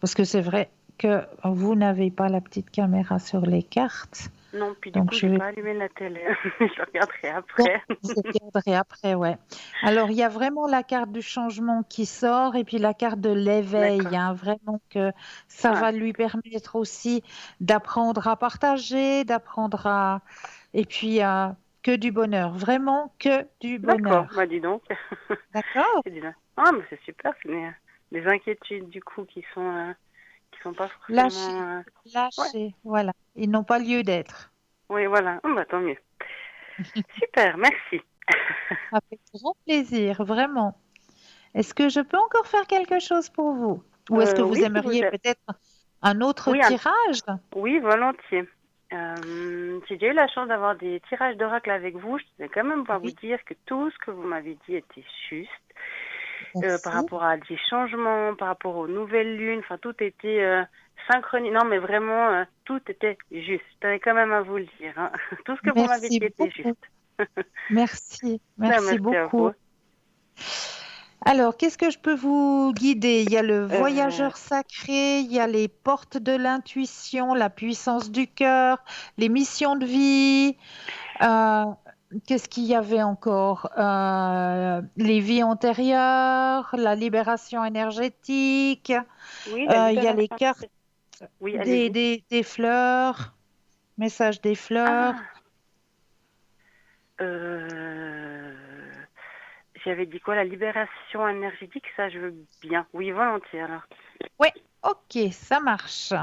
parce que c'est vrai que vous n'avez pas la petite caméra sur les cartes. non, puis du Donc coup, je j'ai vais. pas allumé la télé. Je regarderai Bon, après. vous regarderez après, ouais. Alors, il y a vraiment la carte du changement qui sort et puis la carte de l'éveil, D'accord. hein, vraiment que ça Ah, va lui permettre aussi d'apprendre à partager, d'apprendre à. Et puis, que du bonheur, vraiment que du d'accord. Bah, bonheur. dis donc. D'accord? Dis donc. Ah, mais c'est super. C'est des inquiétudes, du coup, qui sont pas Lâchez, forcément, ouais. lâchez, voilà. Ils n'ont pas lieu d'être. Oui, voilà. Ah, bah, tant mieux. Super. Merci. Avec grand plaisir, vraiment. Est-ce que je peux encore faire quelque chose pour vous? Ou est-ce que vous Oui, si vous aimeriez êtes. peut-être un autre Oui, tirage? oui, volontier. J'ai déjà eu la chance d'avoir des tirages d'oracle avec vous. Je vais quand même pas vous Oui, dire que tout ce que vous m'avez dit était juste. Par merci. rapport à des changements, par rapport aux nouvelles lunes, enfin tout était synchronisé. Non, mais vraiment, tout était juste. Je tenais quand même à vous le dire, hein. Tout ce que vous m'avez dit Merci était beaucoup. juste. Merci. Non, Merci merci à beaucoup. vous. Alors, qu'est-ce que je peux vous guider? Il y a le Euh, voyageur sacré, il y a les portes de l'intuition, la puissance du cœur, les missions de vie. euh, qu'est-ce qu'il y avait encore? Les vies antérieures, la libération énergétique. oui, la Il y a les libération. cartes Oui, allez-y. des fleurs, message des fleurs. Ah, euh, j'avais dit quoi? La libération énergétique, ça je veux bien. Oui, volontiers alors. Oui, ok, ça marche.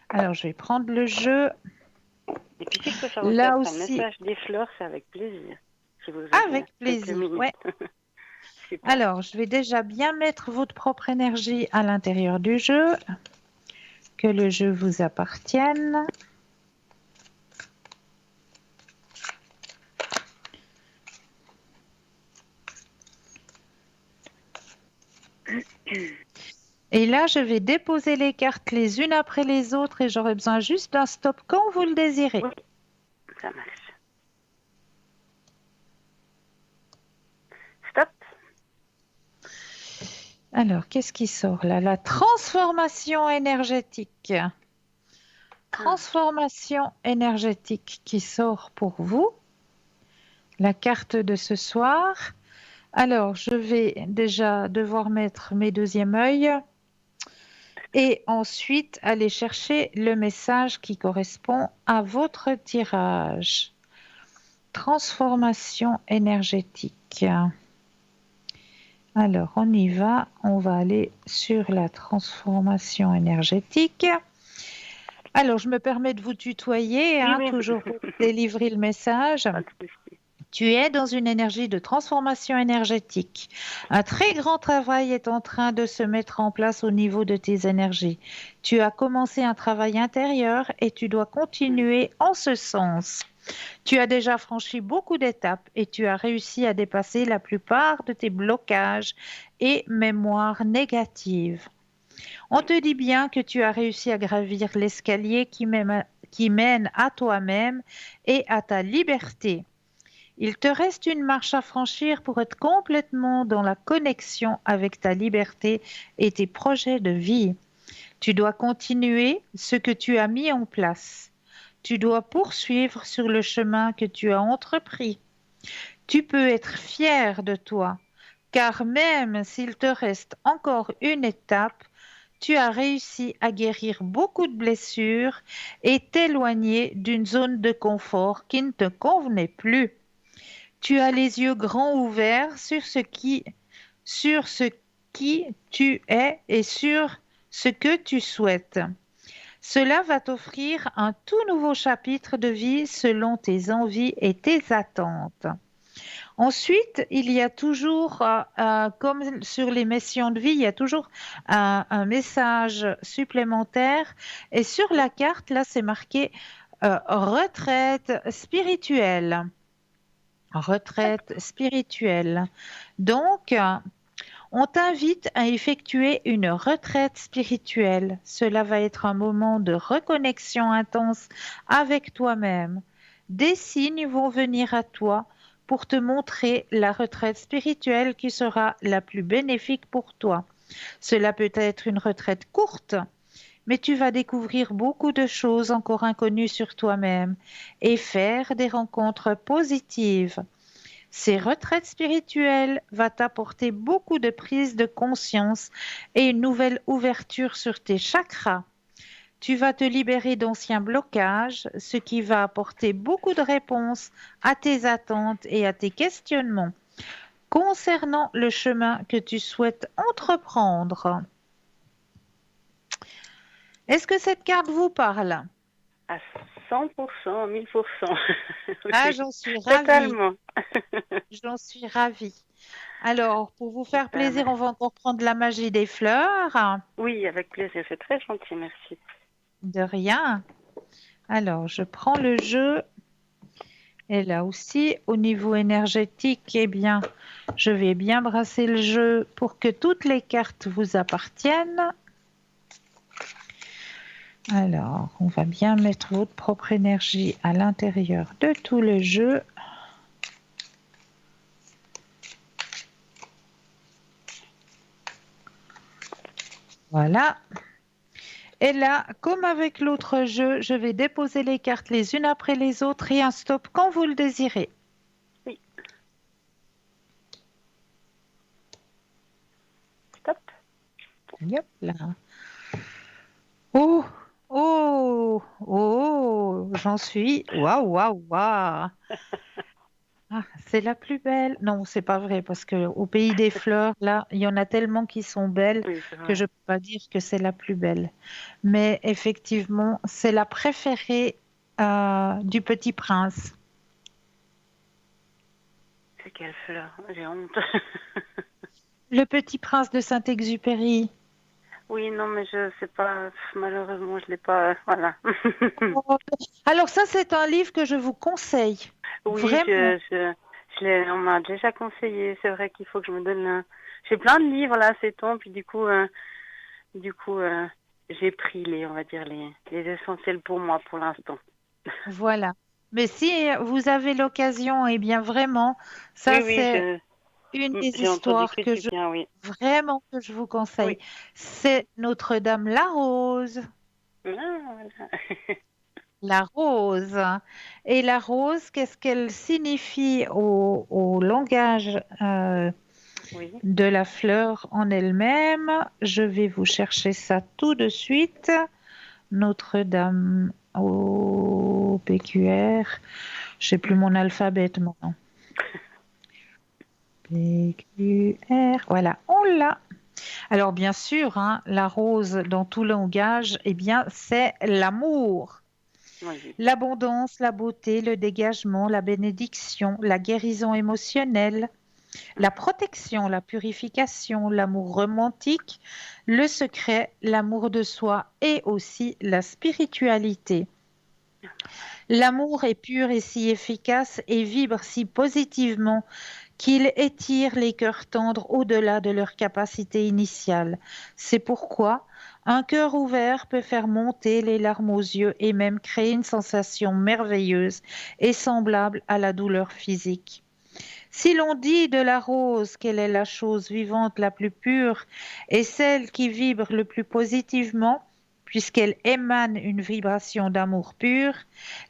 Alors, je vais prendre le jeu. Et puis si je peux faire aussi Là après un aussi, message des fleurs, c'est avec plaisir. Si vous avez avec quelques plaisir. minutes. Ouais. Super. Alors, je vais déjà bien mettre votre propre énergie à l'intérieur du jeu, que le jeu vous appartienne. Et là, je vais déposer les cartes les unes après les autres et j'aurai besoin juste d'un stop quand vous le désirez. Oui, ça marche. Stop. Alors, qu'est-ce qui sort là? La transformation énergétique. Ah, Transformation énergétique qui sort pour vous. la carte de ce soir. Alors, je vais déjà devoir mettre mes deuxièmes œils et ensuite aller chercher le message qui correspond à votre tirage. Transformation énergétique. Alors, on y va. On va aller sur la transformation énergétique. Alors, je me permets de vous tutoyer, Oui. toujours pour délivrer le message. Pas de souci. Tu es dans une énergie de transformation énergétique. Un très grand travail est en train de se mettre en place au niveau de tes énergies. Tu as commencé un travail intérieur et tu dois continuer en ce sens. Tu as déjà franchi beaucoup d'étapes et tu as réussi à dépasser la plupart de tes blocages et mémoires négatives. On te dit bien que tu as réussi à gravir l'escalier qui mène à toi-même et à ta liberté. Il te reste une marche à franchir pour être complètement dans la connexion avec ta liberté et tes projets de vie. Tu dois continuer ce que tu as mis en place. Tu dois poursuivre sur le chemin que tu as entrepris. Tu peux être fier de toi, car même s'il te reste encore une étape, tu as réussi à guérir beaucoup de blessures et t'éloigner d'une zone de confort qui ne te convenait plus. Tu as les yeux grands ouverts sur ce qui tu es et sur ce que tu souhaites. Cela va t'offrir un tout nouveau chapitre de vie selon tes envies et tes attentes. Ensuite, il y a toujours, comme sur les missions de vie, il y a toujours un message supplémentaire. Et sur la carte, là, c'est marqué retraite spirituelle. Retraite spirituelle. Donc, on t'invite à effectuer une retraite spirituelle. Cela va être un moment de reconnexion intense avec toi-même. Des signes vont venir à toi pour te montrer la retraite spirituelle qui sera la plus bénéfique pour toi. Cela peut être une retraite courte, mais tu vas découvrir beaucoup de choses encore inconnues sur toi-même et faire des rencontres positives. Ces retraites spirituelles vont t'apporter beaucoup de prise de conscience et une nouvelle ouverture sur tes chakras. Tu vas te libérer d'anciens blocages, ce qui va apporter beaucoup de réponses à tes attentes et à tes questionnements concernant le chemin que tu souhaites entreprendre. Est-ce que cette carte vous parle? À 100%, 1000%. Ah, Oui, j'en suis ravie. totalement. J'en suis ravie. Alors, pour vous faire Super, plaisir, on va encore prendre la magie des fleurs. oui, avec plaisir. C'est très gentil, merci. De rien. Alors, je prends le jeu. Et là aussi, au niveau énergétique, eh bien, je vais bien brasser le jeu pour que toutes les cartes vous appartiennent. Alors, on va bien mettre votre propre énergie à l'intérieur de tout le jeu. Voilà. Et là, comme avec l'autre jeu, je vais déposer les cartes les unes après les autres et un stop quand vous le désirez. Oui. Stop. Yep, là. Oh, oh, oh, j'en suis. Waouh, waouh, waouh. Ah, c'est la plus belle. Non, c'est pas vrai parce que au pays des fleurs, là, il y en a tellement qui sont belles Oui, c'est que vrai. je peux pas dire que c'est la plus belle. Mais effectivement, c'est la préférée du Petit Prince. C'est quelle fleur? J'ai honte. Le Petit Prince de Saint-Exupéry. Oui, non, mais je sais pas. Malheureusement, je l'ai pas. Voilà. Oh, alors ça, c'est un livre que je vous conseille. Oui, Vraiment. on m'a déjà conseillé. C'est vrai qu'il faut que je me donne. J'ai plein de livres là, ces temps, puis du coup, j'ai pris on va dire les essentiels pour moi pour l'instant. Voilà. Mais si vous avez l'occasion, eh bien vraiment, ça Oui, oui, c'est une des j'ai entendu histoires que que du je bien, oui. vraiment que je vous conseille. Oui. C'est Notre-Dame la Rose. Ah, voilà. La rose. Et la rose, qu'est-ce qu'elle signifie au langage Oui. de la fleur en elle-même? Je vais vous chercher ça tout de suite. Notre-Dame au PQR. Je sais plus mon alphabet maintenant. PQR. Voilà, on l'a. Alors bien sûr, hein, la rose dans tout langage, eh bien, c'est l'amour. Oui. L'abondance, la beauté, le dégagement, la bénédiction, la guérison émotionnelle, la protection, la purification, l'amour romantique, le secret, l'amour de soi et aussi la spiritualité. L'amour est pur et si efficace et vibre si positivement qu'il étire les cœurs tendres au-delà de leur capacité initiale. C'est pourquoi un cœur ouvert peut faire monter les larmes aux yeux et même créer une sensation merveilleuse et semblable à la douleur physique. Si l'on dit de la rose qu'elle est la chose vivante la plus pure et celle qui vibre le plus positivement, puisqu'elle émane une vibration d'amour pur,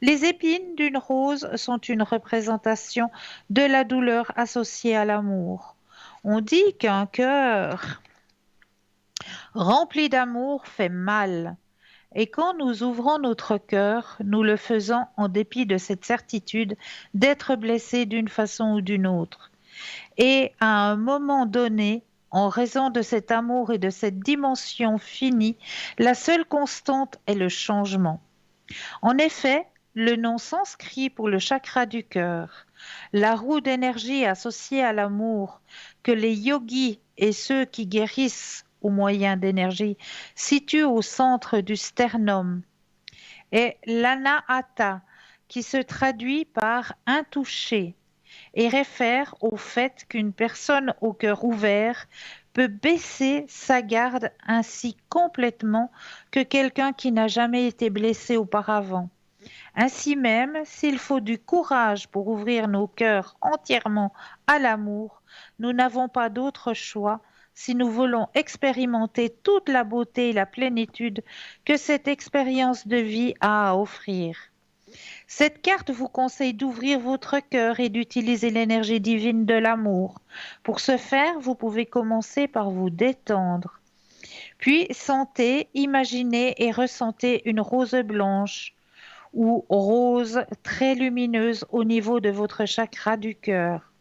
les épines d'une rose sont une représentation de la douleur associée à l'amour. On dit qu'un cœur rempli d'amour fait mal. Et quand nous ouvrons notre cœur, nous le faisons en dépit de cette certitude d'être blessés d'une façon ou d'une autre. Et à un moment donné, en raison de cet amour et de cette dimension finie, la seule constante est le changement. En effet, le nom sanskrit pour le chakra du cœur, la roue d'énergie associée à l'amour, que les yogis et ceux qui guérissent au moyen d'énergie situent au centre du sternum, est l'anahata, qui se traduit par un toucher et réfère au fait qu'une personne au cœur ouvert peut baisser sa garde ainsi complètement que quelqu'un qui n'a jamais été blessé auparavant. Ainsi même, s'il faut du courage pour ouvrir nos cœurs entièrement à l'amour, nous n'avons pas d'autre choix si nous voulons expérimenter toute la beauté et la plénitude que cette expérience de vie a à offrir. Cette carte vous conseille d'ouvrir votre cœur et d'utiliser l'énergie divine de l'amour. Pour ce faire, vous pouvez commencer par vous détendre. Puis sentez, imaginez et ressentez une rose blanche ou rose très lumineuse au niveau de votre chakra du cœur.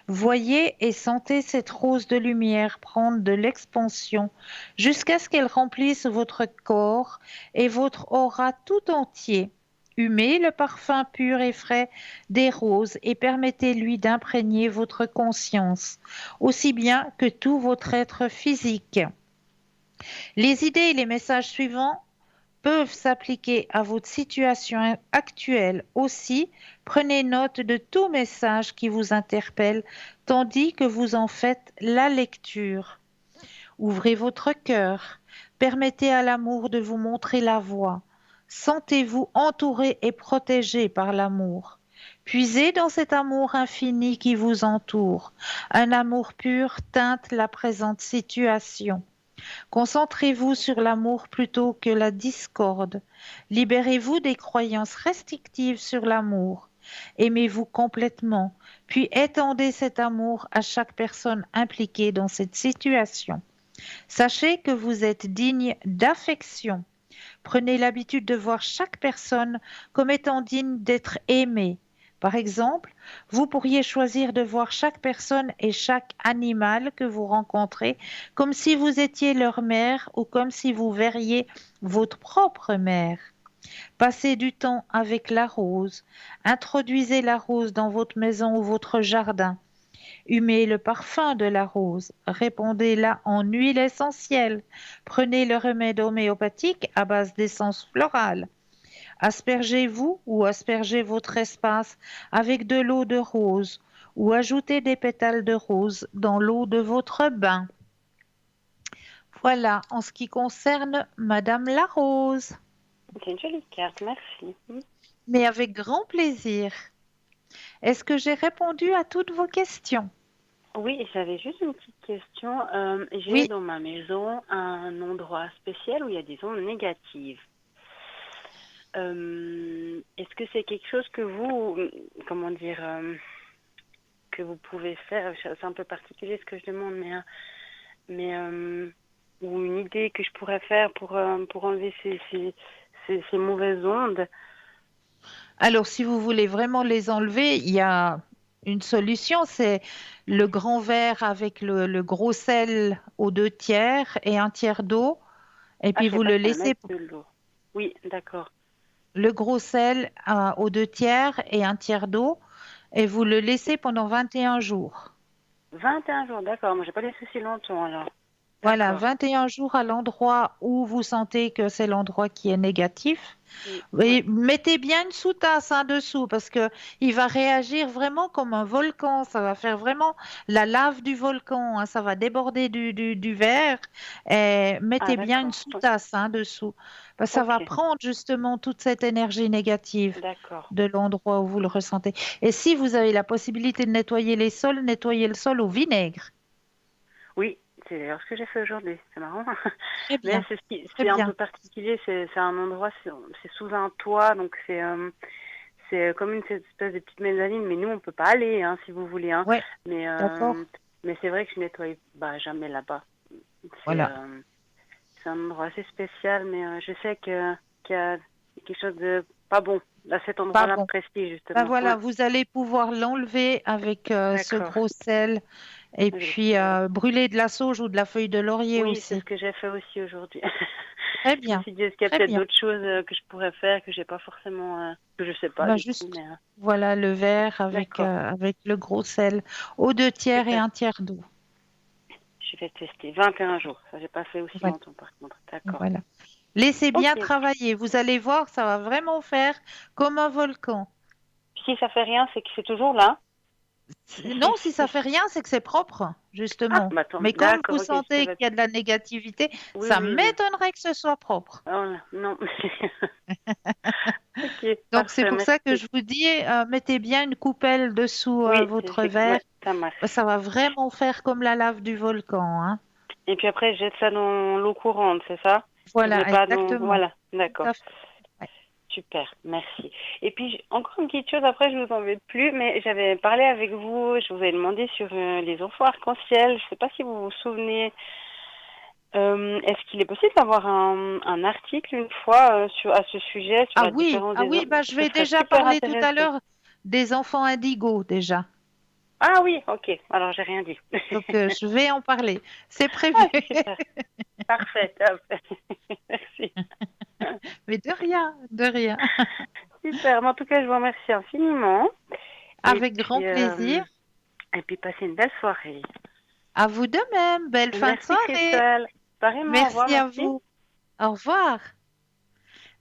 Voyez et sentez cette rose de lumière prendre de l'expansion jusqu'à ce qu'elle remplisse votre corps et votre aura tout entier. Humez le parfum pur et frais des roses et permettez-lui d'imprégner votre conscience, aussi bien que tout votre être physique. Les idées et les messages suivants peuvent s'appliquer à votre situation actuelle aussi. Prenez note de tout message qui vous interpelle tandis que vous en faites la lecture. Ouvrez votre cœur. Permettez à l'amour de vous montrer la voie. Sentez-vous entouré et protégé par l'amour. Puisez dans cet amour infini qui vous entoure. Un amour pur teinte la présente situation. Concentrez-vous sur l'amour plutôt que la discorde. Libérez-vous des croyances restrictives sur l'amour. Aimez-vous complètement, puis étendez cet amour à chaque personne impliquée dans cette situation. Sachez que vous êtes digne d'affection. Prenez l'habitude de voir chaque personne comme étant digne d'être aimée. Par exemple, vous pourriez choisir de voir chaque personne et chaque animal que vous rencontrez comme si vous étiez leur mère ou comme si vous verriez votre propre mère. Passez du temps avec la rose. Introduisez la rose dans votre maison ou votre jardin. Humez le parfum de la rose, répandez-la en huile essentielle. Prenez le remède homéopathique à base d'essence florale. Aspergez-vous ou aspergez votre espace avec de l'eau de rose ou ajoutez des pétales de rose dans l'eau de votre bain. Voilà en ce qui concerne Madame la Rose. C'est une jolie carte, merci. Mais avec grand plaisir. Est-ce que j'ai répondu à toutes vos questions? Oui, j'avais juste une petite question. J'ai Oui. dans ma maison un endroit spécial où il y a des ondes négatives. Est-ce que c'est quelque chose que vous, comment dire, que vous pouvez faire? C'est un peu particulier ce que je demande, mais ou une idée que je pourrais faire pour enlever ces mauvaises ondes. Alors, si vous voulez vraiment les enlever, il y a une solution, c'est le grand verre avec le gros sel aux 2 tiers et un tiers d'eau. Et Ah, puis je sais vous pas le qu'il y en a laissez, mettre de l'eau. Oui, d'accord. le gros sel aux 2 tiers et un tiers d'eau. Et vous le laissez pendant 21 jours. 21 jours, d'accord. Moi, j'ai pas laissé si longtemps alors. Voilà, D'accord. 21 jours à l'endroit où vous sentez que c'est l'endroit qui est négatif. Oui, Et ouais. mettez bien une sous-tasse dessous parce que il va réagir vraiment comme un volcan. Ça va faire vraiment la lave du volcan, hein. Ça va déborder du verre. Et Ah, mettez bien une d'accord. Ouais. sous-tasse dessous. Parce que ça va Ok, prendre justement toute cette énergie négative d'accord. de l'endroit où vous le ressentez. Et si vous avez la possibilité de nettoyer les sols, nettoyez le sol au vinaigre. Oui, c'est d'ailleurs ce que j'ai fait aujourd'hui. C'est marrant. Très Mais bien, très c'est un bien. peu particulier. C'est un endroit, c'est sous un toit, donc c'est comme une espèce de petite mezzanine. Mais nous, on peut pas aller, hein, si vous voulez. Hein. Ouais, Mais d'accord. mais c'est vrai que je nettoie bah jamais là-bas. C'est Voilà. euh, c'est un endroit assez spécial, mais je sais qu'il y a quelque chose de pas bon à cet Pas endroit-là bon. précis, Ben justement. voilà, Ouais, vous allez pouvoir l'enlever avec ce d'accord. gros sel et Je vais le puis faire alors. brûler de la sauge ou de la feuille de laurier Oui, c'est ce aussi. que j'ai fait aussi aujourd'hui. Très Je me bien, suis dit, est-ce qu'il y a très peut-être bien. d'autres choses que je pourrais faire que j'ai pas forcément, que je sais pas Ben du coup, juste, mais voilà le verre d'accord, avec le gros sel aux 2 tiers et super. un tiers d'eau. Je vais tester. 21 jours, ça j'ai pas fait aussi Voilà, longtemps par contre. D'accord. voilà. Laissez bien Ok. travailler. Vous allez voir, ça va vraiment faire comme un volcan. Si ça fait rien, c'est que c'est toujours là. Non, si ça fait rien, c'est que c'est propre, Ah, justement. bah attends, Mais comme d'accord, vous ok, je sentez savais. qu'il y a de la négativité, Oui, ça oui, non. m'étonnerait que ce soit propre. Oh là, non. Ok, Donc c'est parfait, pour ça que merci. je vous dis, mettez bien une coupelle dessous Oui, votre verre. ouais, ça marche. Ça va vraiment faire comme la lave du volcan, hein. Et puis après, je jette ça dans l'eau courante, c'est ça? Je le mets Voilà, pas dans... exactement. Voilà, Tout à d'accord. fait. Ouais. Super, merci. Et puis, encore une petite chose, après, je vous embête plus, mais j'avais parlé avec vous, je vous avais demandé sur les enfants arc-en-ciel. Je ne sais pas si vous vous souvenez. Est-ce qu'il est possible d'avoir un article une fois à ce sujet, sur la différence Ah des oui, enfants? bah, je Ce vais serait déjà super parler tout à intéressant. l'heure des enfants indigos déjà. Ah oui, ok, alors j'ai rien dit. Donc je vais en parler. C'est prévu. Ah, c'est super. Parfait, top. Merci. Mais de rien, de rien. Super, mais en tout cas, je vous remercie infiniment. Avec grand plaisir. Et puis passez une belle soirée. À vous de même. Belle fin de Merci soirée. Christelle. Pareillement, au revoir, Merci à merci. vous. Au revoir.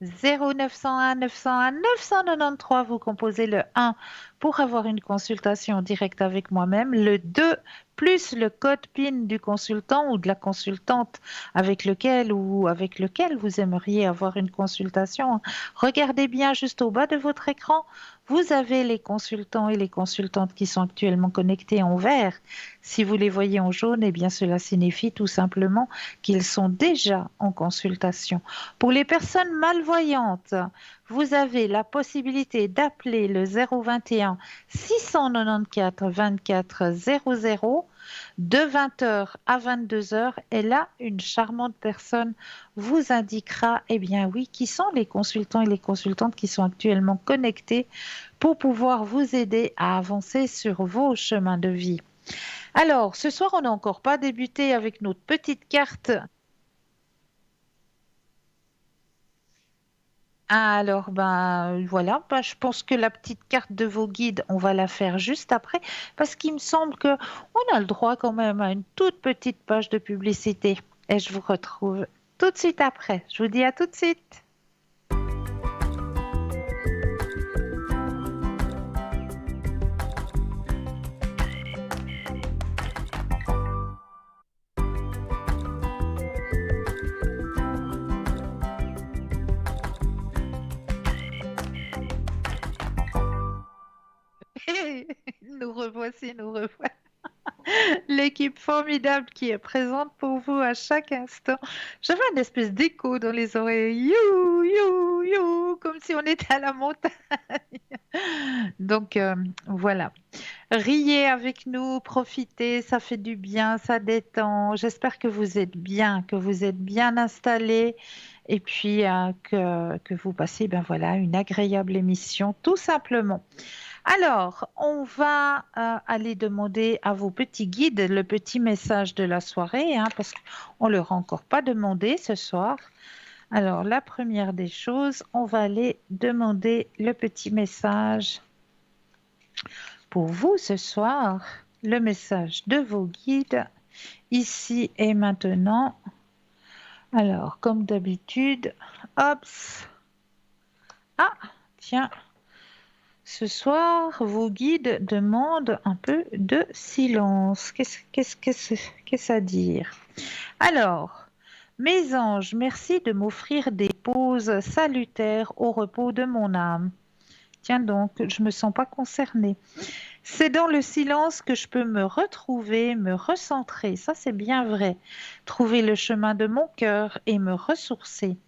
0901 901 993, vous composez le 1 pour avoir une consultation en direct avec moi-même, le 2 plus le code PIN du consultant ou de la consultante avec lequel vous aimeriez avoir une consultation. Regardez bien juste au bas de votre écran, vous avez les consultants et les consultantes qui sont actuellement connectés en vert. Si vous les voyez en jaune, eh bien cela signifie tout simplement qu'ils sont déjà en consultation. Pour les personnes malvoyantes, vous avez la possibilité d'appeler le 021 694 24 00 de 20h à 22h et là, une charmante personne vous indiquera, eh bien oui, qui sont les consultants et les consultantes qui sont actuellement connectés pour pouvoir vous aider à avancer sur vos chemins de vie. Alors, ce soir, on n'a encore pas débuté avec notre petite carte. Alors, ben voilà, ben, je pense que la petite carte de vos guides, on va la faire juste après, parce qu'il me semble que on a le droit quand même à une toute petite page de publicité. Et je vous retrouve tout de suite après. Je vous dis à tout de suite. Nous revoici, nous revoilà. l'équipe formidable qui est présente pour vous à chaque instant. J'avais une espèce d'écho dans les oreilles. You, you, you, comme si on était à la montagne. Donc voilà. Riez avec nous, profitez, ça fait du bien, ça détend. J'espère que vous êtes bien, installés et puis que vous passez ben voilà, une agréable émission, tout simplement. Alors, on va aller demander à vos petits guides le petit message de la soirée, hein, parce qu'on ne leur a encore pas demandé ce soir. Alors, la première des choses, on va aller demander le petit message pour vous ce soir, le message de vos guides, ici et maintenant. Alors, comme d'habitude, hop, ah, tiens, ce soir, vos guides demandent un peu de silence. Qu'est-ce à dire? Alors, mes anges, merci de m'offrir des pauses salutaires au repos de mon âme. Tiens donc, je ne me sens pas concernée. C'est dans le silence que je peux me retrouver, me recentrer. Ça, c'est bien vrai. Trouver le chemin de mon cœur et me ressourcer.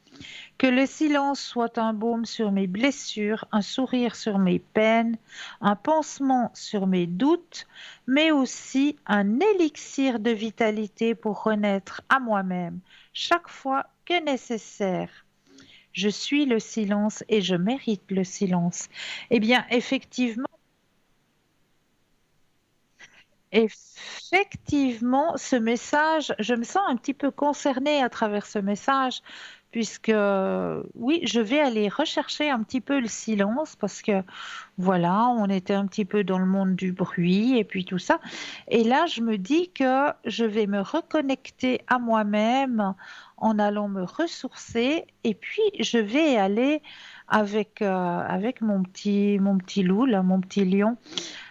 Que le silence soit un baume sur mes blessures, un sourire sur mes peines, un pansement sur mes doutes, mais aussi un élixir de vitalité pour renaître à moi-même, chaque fois que nécessaire. Je suis le silence et je mérite le silence. Eh bien, effectivement, ce message, je me sens un petit peu concernée à travers ce message, puisque oui, je vais aller rechercher un petit peu le silence, parce que voilà, on était un petit peu dans le monde du bruit et puis tout ça. Et là, je me dis que je vais me reconnecter à moi-même en allant me ressourcer, et puis je vais aller avec mon petit loup, là, mon petit lion,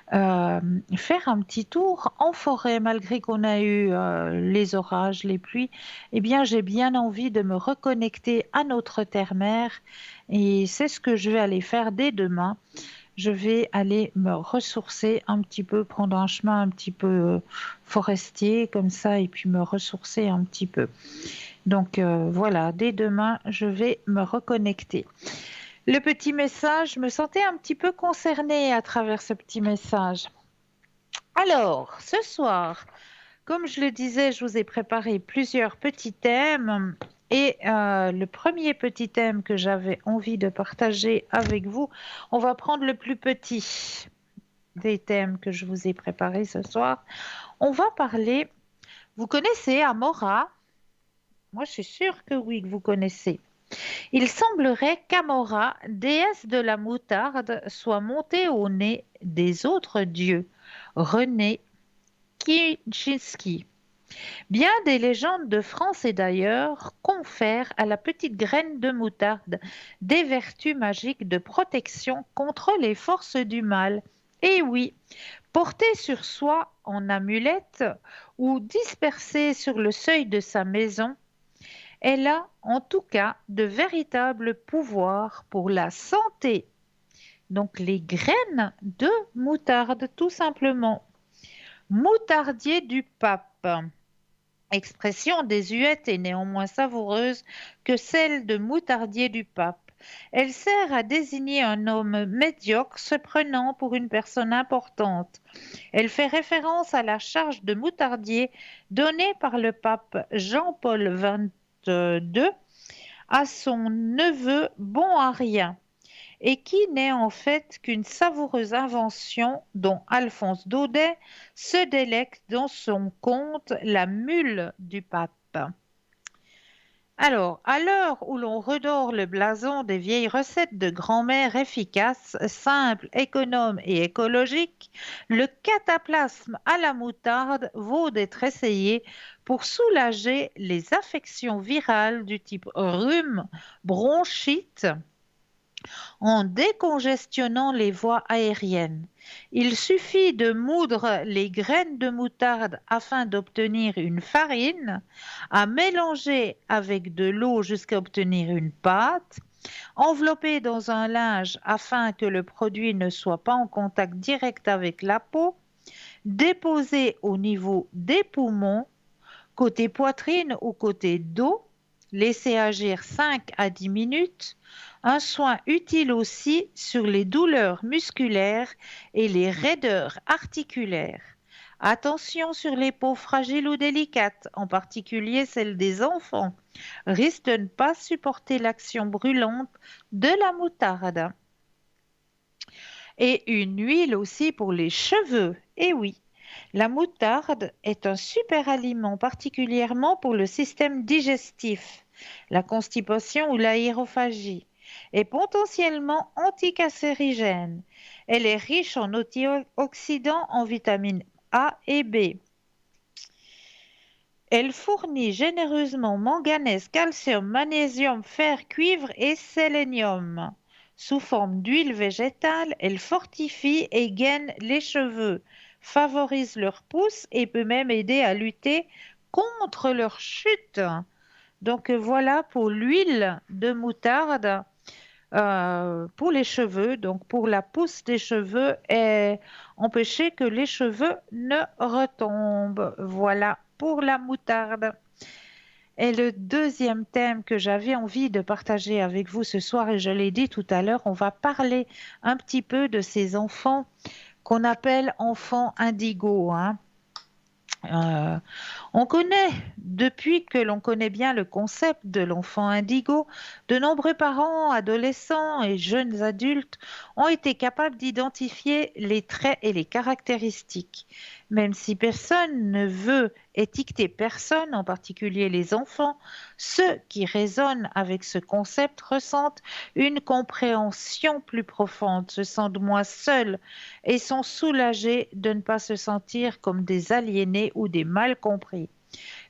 faire un petit tour en forêt, malgré qu'on a eu les orages, les pluies. Eh bien, j'ai bien envie de me reconnecter à notre terre-mère, et c'est ce que je vais aller faire dès demain. Je vais aller me ressourcer un petit peu, prendre un chemin un petit peu forestier comme ça, et puis me ressourcer un petit peu. Donc voilà, dès demain, je vais me reconnecter. Le petit message, je me sentais un petit peu concernée à travers ce petit message. Alors, ce soir, comme je le disais, je vous ai préparé plusieurs petits thèmes. Et le premier petit thème que j'avais envie de partager avec vous, on va prendre le plus petit des thèmes que je vous ai préparés ce soir. On va parler, vous connaissez Amora? Moi, je suis sûre que oui, que vous connaissez. Il semblerait qu'Amora, déesse de la moutarde, soit montée au nez des autres dieux, René Kijinski. Bien des légendes de France et d'ailleurs confèrent à la petite graine de moutarde des vertus magiques de protection contre les forces du mal. Et oui, portée sur soi en amulette ou dispersée sur le seuil de sa maison, elle a en tout cas de véritables pouvoirs pour la santé. Donc les graines de moutarde, tout simplement. Moutardier du pape. Expression désuète et néanmoins savoureuse que celle de moutardier du pape. Elle sert à désigner un homme médiocre se prenant pour une personne importante. Elle fait référence à la charge de moutardier donnée par le pape Jean-Paul XXII à son neveu bon à rien, et qui n'est en fait qu'une savoureuse invention dont Alphonse Daudet se délecte dans son conte La mule du pape. Alors, à l'heure où l'on redore le blason des vieilles recettes de grand-mère efficaces, simples, économes et écologiques, le cataplasme à la moutarde vaut d'être essayé pour soulager les affections virales du type rhume, bronchite, en décongestionnant les voies aériennes. Il suffit de moudre les graines de moutarde afin d'obtenir une farine, à mélanger avec de l'eau jusqu'à obtenir une pâte, envelopper dans un linge afin que le produit ne soit pas en contact direct avec la peau, déposé au niveau des poumons, côté poitrine ou côté dos. Laissez agir 5 à 10 minutes. Un soin utile aussi sur les douleurs musculaires et les raideurs articulaires. Attention sur les peaux fragiles ou délicates, en particulier celles des enfants, risque de ne pas supporter l'action brûlante de la moutarde. Et une huile aussi pour les cheveux. Et oui, la moutarde est un super aliment, particulièrement pour le système digestif, la constipation ou l'aérophagie, et potentiellement anticancérigène. Elle est riche en antioxydants, en vitamines A et B. Elle fournit généreusement manganèse, calcium, magnésium, fer, cuivre et sélénium. Sous forme d'huile végétale, elle fortifie et gaine les cheveux, favorise leur pousse et peut même aider à lutter contre leur chute. Donc voilà pour l'huile de moutarde pour les cheveux, donc pour la pousse des cheveux et empêcher que les cheveux ne retombent. Voilà pour la moutarde. Et le deuxième thème que j'avais envie de partager avec vous ce soir, et je l'ai dit tout à l'heure, on va parler un petit peu de ces enfants qu'on appelle enfants indigos, hein. Euh, on connaît, depuis que l'on connaît bien le concept de l'enfant indigo, de nombreux parents, adolescents et jeunes adultes ont été capables d'identifier les traits et les caractéristiques. Même si personne ne veut étiqueter personne, en particulier les enfants, ceux qui résonnent avec ce concept ressentent une compréhension plus profonde, se sentent moins seuls et sont soulagés de ne pas se sentir comme des aliénés ou des mal compris.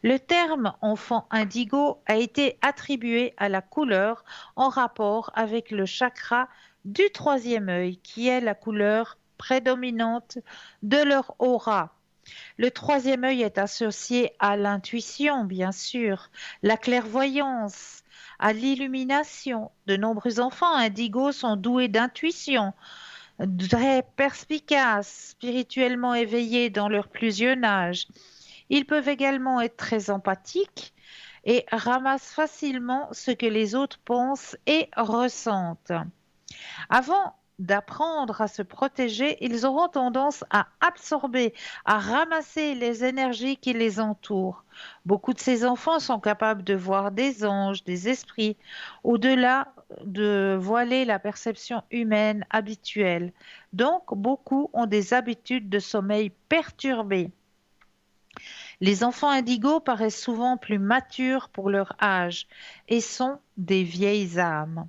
Le terme enfant indigo a été attribué à la couleur en rapport avec le chakra du troisième œil, qui est la couleur prédominante de leur aura. Le troisième œil est associé à l'intuition, bien sûr, la clairvoyance, à l'illumination. De nombreux enfants indigos sont doués d'intuition, très perspicaces, spirituellement éveillés dans leur plus jeune âge. Ils peuvent également être très empathiques et ramassent facilement ce que les autres pensent et ressentent. Avant d'apprendre à se protéger, ils auront tendance à absorber, à ramasser les énergies qui les entourent. Beaucoup de ces enfants sont capables de voir des anges, des esprits, au-delà de voiler la perception humaine habituelle. Donc, beaucoup ont des habitudes de sommeil perturbées. Les enfants indigos paraissent souvent plus matures pour leur âge et sont des vieilles âmes.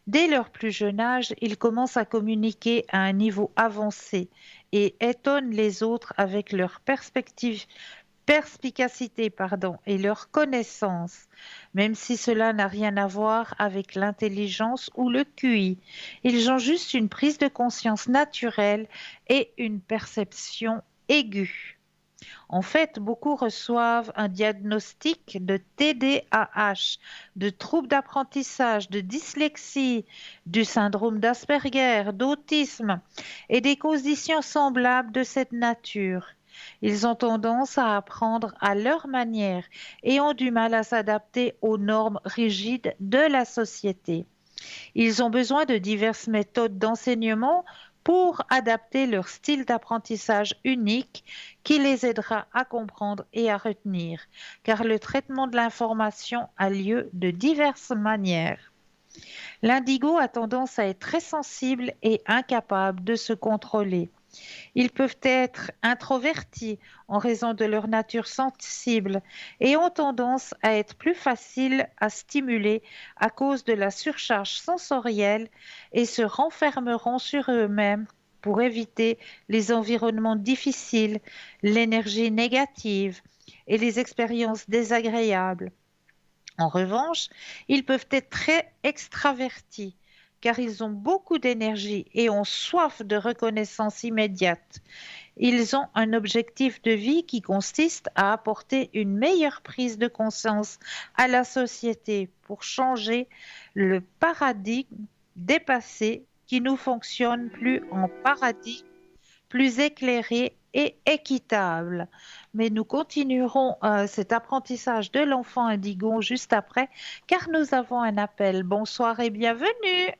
Dès leur plus jeune âge, ils commencent à communiquer à un niveau avancé et étonnent les autres avec leur perspicacité et leur connaissance, même si cela n'a rien à voir avec l'intelligence ou le QI. Ils ont juste une prise de conscience naturelle et une perception aiguë. En fait, beaucoup reçoivent un diagnostic de TDAH, de troubles d'apprentissage, de dyslexie, du syndrome d'Asperger, d'autisme et des conditions semblables de cette nature. Ils ont tendance à apprendre à leur manière et ont du mal à s'adapter aux normes rigides de la société. Ils ont besoin de diverses méthodes d'enseignement pour adapter leur style d'apprentissage unique qui les aidera à comprendre et à retenir, car le traitement de l'information a lieu de diverses manières. L'indigo a tendance à être très sensible et incapable de se contrôler. Ils peuvent être introvertis en raison de leur nature sensible et ont tendance à être plus faciles à stimuler à cause de la surcharge sensorielle et se renfermeront sur eux-mêmes pour éviter les environnements difficiles, l'énergie négative et les expériences désagréables. En revanche, ils peuvent être très extravertis car ils ont beaucoup d'énergie et ont soif de reconnaissance immédiate. Ils ont un objectif de vie qui consiste à apporter une meilleure prise de conscience à la société pour changer le paradigme dépassé qui ne fonctionne plus en paradigme plus éclairée et équitable. Mais nous continuerons cet apprentissage de l'enfant indigo juste après, car nous avons un appel. Bonsoir et bienvenue.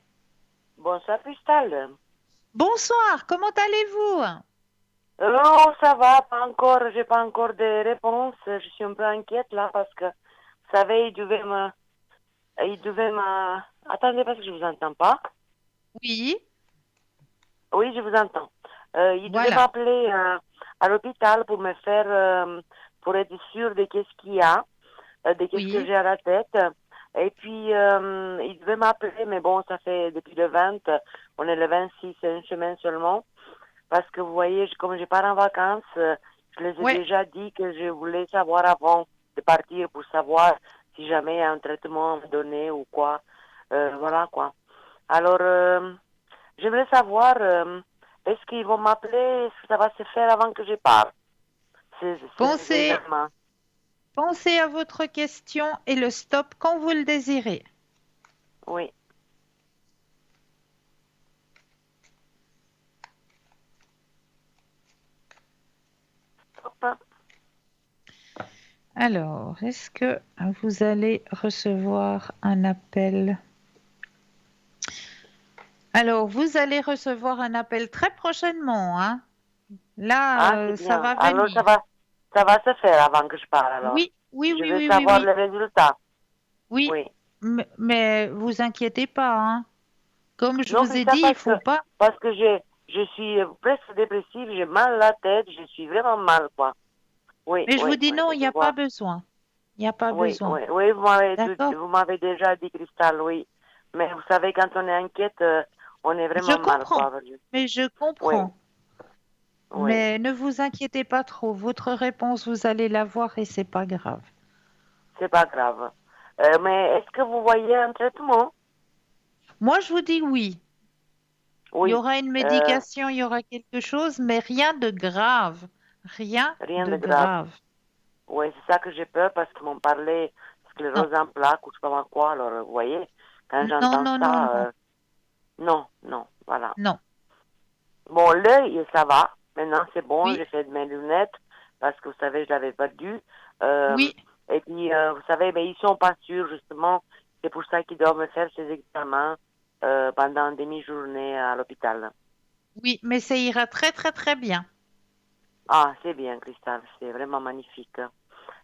Bonsoir, Cristal. Bonsoir, comment allez-vous? Non, ça va, pas encore, j'ai pas encore de réponses. Je suis un peu inquiète là parce que, vous savez, attendez parce que je vous entends pas. Oui. Oui, je vous entends. Il devait Voilà. m'appeler à l'hôpital pour me faire, pour être sûr de qu'est-ce qu'il y a, de qu'est-ce Oui. que j'ai à la tête. Et puis, il devait m'appeler, mais bon, ça fait depuis le 20, on est le 26, c'est une semaine seulement. Parce que vous voyez, comme je pars en vacances, je les ai Ouais. déjà dit que je voulais savoir avant de partir pour savoir si jamais il y a un traitement à me donner ou quoi. Voilà quoi. Alors, j'aimerais savoir, est-ce qu'ils vont m'appeler, est-ce que ça va se faire avant que je parte? C'est Pensez, examen. pensez à votre question et le stop quand vous le désirez. Oui. Stop. Alors, est-ce que vous allez recevoir un appel? Alors, vous allez recevoir un appel très prochainement, hein? Là, Ah, c'est ça bien. va Alors, venir. ça va se faire avant que je parte alors. Oui, oui, Je oui, veux oui, oui, savoir oui. le résultat. Oui, Oui. mais vous inquiétez pas, hein? Comme je Non, vous c'est ai ça dit, il faut pas. parce que je suis presque dépressive, j'ai mal à la tête, je suis vraiment mal, quoi. Oui, Mais je vous oui, dis oui, non, il n'y je a pas vois. besoin. Il n'y a pas Oui, besoin. oui, oui, D'accord? vous m'avez déjà dit, Cristal, oui. Mais vous savez, quand on est inquiète, on est Je vraiment mal, comprends, quoi. mais je Oui, comprends. oui, Mais ne vous inquiétez pas trop. Votre réponse, vous allez l'avoir et c'est pas grave. c'est pas grave. Mais est-ce que vous voyez un traitement? Moi, je vous dis oui. Il y Oui, aura une euh, médication, il y aura quelque chose, mais rien de grave. Rien rien de de grave. grave. Oui, c'est ça que j'ai peur parce qu'ils m'ont parlé Non, sclérose en plaques ou je sais pas quoi. Alors, vous voyez, quand non, j'entends non, non, ça, non, non, non, voilà. non. Bon, l'œil, ça va. Maintenant, c'est bon, Oui, j'ai fait de mes lunettes parce que vous savez, je l'avais perdu. Euh, oui, et puis, vous savez, mais ils sont pas sûrs, justement. C'est pour ça qu'ils doivent me faire ces examens pendant une demi-journée à l'hôpital. oui, mais ça ira très, très, très bien. Ah, c'est bien, Cristal, c'est vraiment magnifique.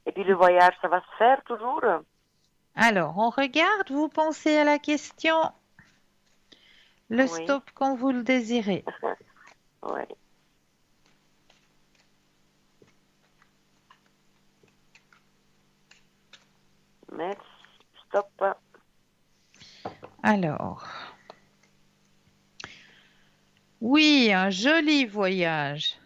Et puis, le voyage, ça va se faire toujours? Alors, on regarde, vous pensez à la question, le Oui. stop quand vous le désirez. Oui. Merci. Stop. Alors, oui, un joli voyage.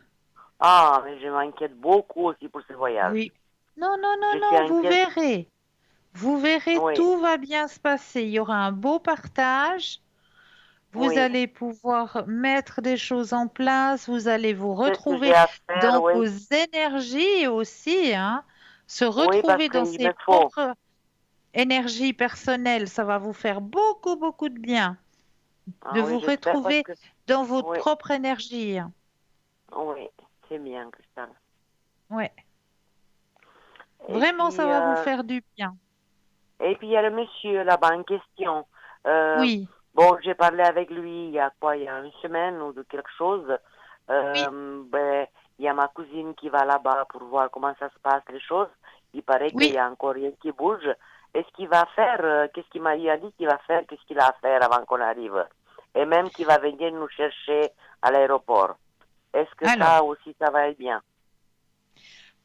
Ah, mais je m'inquiète beaucoup aussi pour ce voyage. Oui. Non, non, non, Je suis non, vous inquiète. verrez. Vous verrez, Oui, tout va bien se passer. Il y aura un beau partage. Vous oui. allez pouvoir mettre des choses en place. Vous allez vous C'est ce que j'ai retrouver à faire, dans oui. vos énergies aussi, hein. Se Oui, parce retrouver dans qu'il ses me faut. propres énergies personnelles, ça va vous faire beaucoup, beaucoup de bien. De Ah vous oui, j'espère parce retrouver que... dans votre Oui, propre énergie, hein. oui, c'est bien, Cristal. Ouais. Et Vraiment, ça puis, va vous faire du bien. il y a le monsieur là-bas en question. Euh, Oui, bon, j'ai parlé avec lui il y a quoi, il y a une semaine ou de quelque chose. oui. Ben, il y a ma cousine qui va là-bas pour voir comment ça se passe, les choses. Il paraît qu'il Oui, y a encore rien qui bouge. Est-ce qu'il va faire, qu'est-ce qu'il m'a dit qu'il va faire, qu'est-ce qu'il a à faire avant qu'on arrive? Et même qu'il va venir nous chercher à l'aéroport. Est-ce que alors, ça aussi, ça va être bien?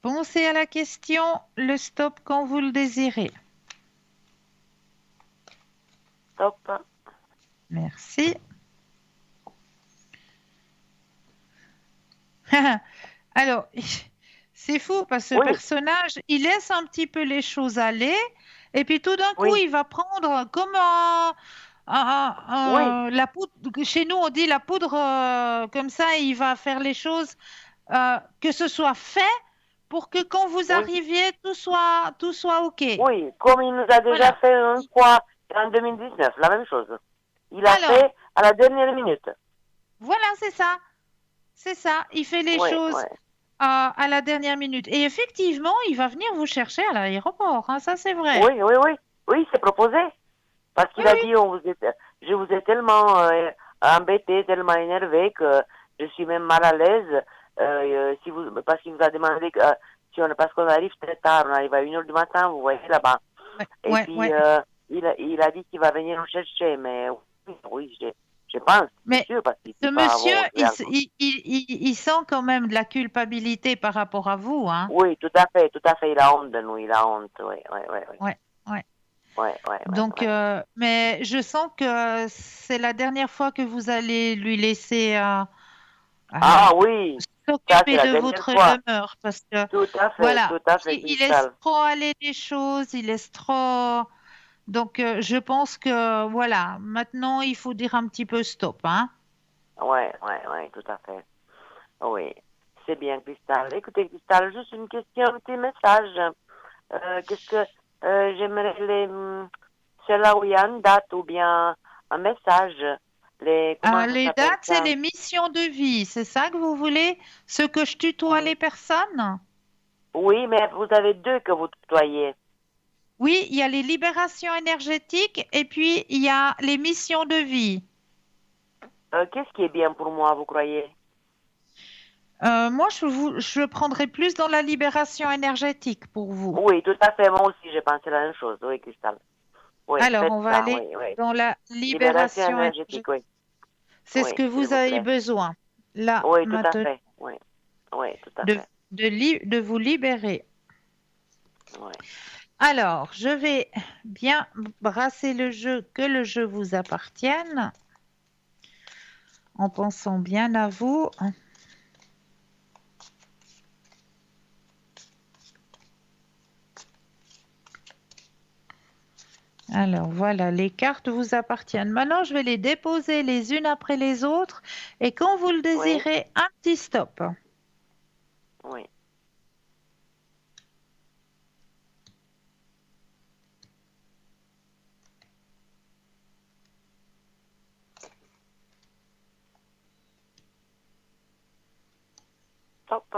pensez à la question, le stop quand vous le désirez. Stop. Merci. Alors, c'est fou parce que ce Oui, personnage, il laisse un petit peu les choses aller et puis tout d'un coup, oui, il va prendre comme oui, la poudre. Chez nous, on dit la poudre comme ça, il va faire les choses, que ce soit fait pour que quand vous oui, arriviez, tout soit OK. oui. Comme il nous a déjà Voilà. fait une fois en 2019, la même chose. Il a Alors, fait à la dernière minute. voilà, c'est ça. c'est ça. Il fait les Ouais, choses ouais. à la dernière minute. Et effectivement, il va venir vous chercher à l'aéroport, hein, ça c'est vrai. Oui, oui, oui. Oui, c'est proposé. Parce Oui, qu'il a oui. dit, je vous ai tellement embêté, tellement énervé que je suis même mal à l'aise. Parce qu'il vous a demandé parce qu'on arrive très tard, on arrive à 1 heure du matin, vous voyez là-bas. Ouais, Et ouais, puis, ouais. il a dit qu'il va venir nous chercher, mais oui, oui, je pense, c'est Mais sûr, parce qu'il ce ne pas monsieur, avoir il sent quand même de la culpabilité par rapport à vous, hein. Oui, tout à fait, il a honte de nous, il a honte, oui, oui, oui, oui. Ouais, ouais. Ouais, ouais, ouais, Donc, ouais. mais je sens que c'est la dernière fois que vous allez lui laisser Ah à oui, ça c'est s'occuper la de dernière votre fois. humeur parce que voilà, Tout à fait, il laisse Cristal. trop aller les choses, il laisse trop. Donc, je pense que voilà, maintenant il faut dire un petit peu stop, hein. Ouais, ouais, ouais, tout à fait. Oui, c'est bien, Cristal. Écoutez, Cristal, juste une question, un petit message. Qu'est-ce que j'aimerais c'est là où il y a une date ou bien un message. Comment ça Les s'appelle dates, c'est ça? les missions de vie, c'est ça que vous voulez? Ce que je tutoie Oui. les personnes? Oui, mais vous avez deux que vous tutoyez. Oui, il y a les libérations énergétiques et puis il y a les missions de vie. Qu'est-ce qui est bien pour moi, vous croyez? Moi, je prendrais plus dans la libération énergétique pour vous. Oui, tout à fait. Moi aussi, j'ai pensé la même chose. Oui, Cristal. Oui, Alors, faites on va ça. aller Oui, oui. dans la Libération libération énergétique, énergétique. oui. C'est ce Oui, que s'il vous vous avez plaît. besoin, là, Oui, tout à maintenant, fait. Oui, oui, tout à de, fait. de vous libérer. Oui. Alors, je vais bien brasser le jeu, que le jeu vous appartienne, en pensant bien à vous. Alors voilà, les cartes vous appartiennent. Maintenant, je vais les déposer les unes après les autres et quand vous le Oui, désirez, un petit stop. oui. Top.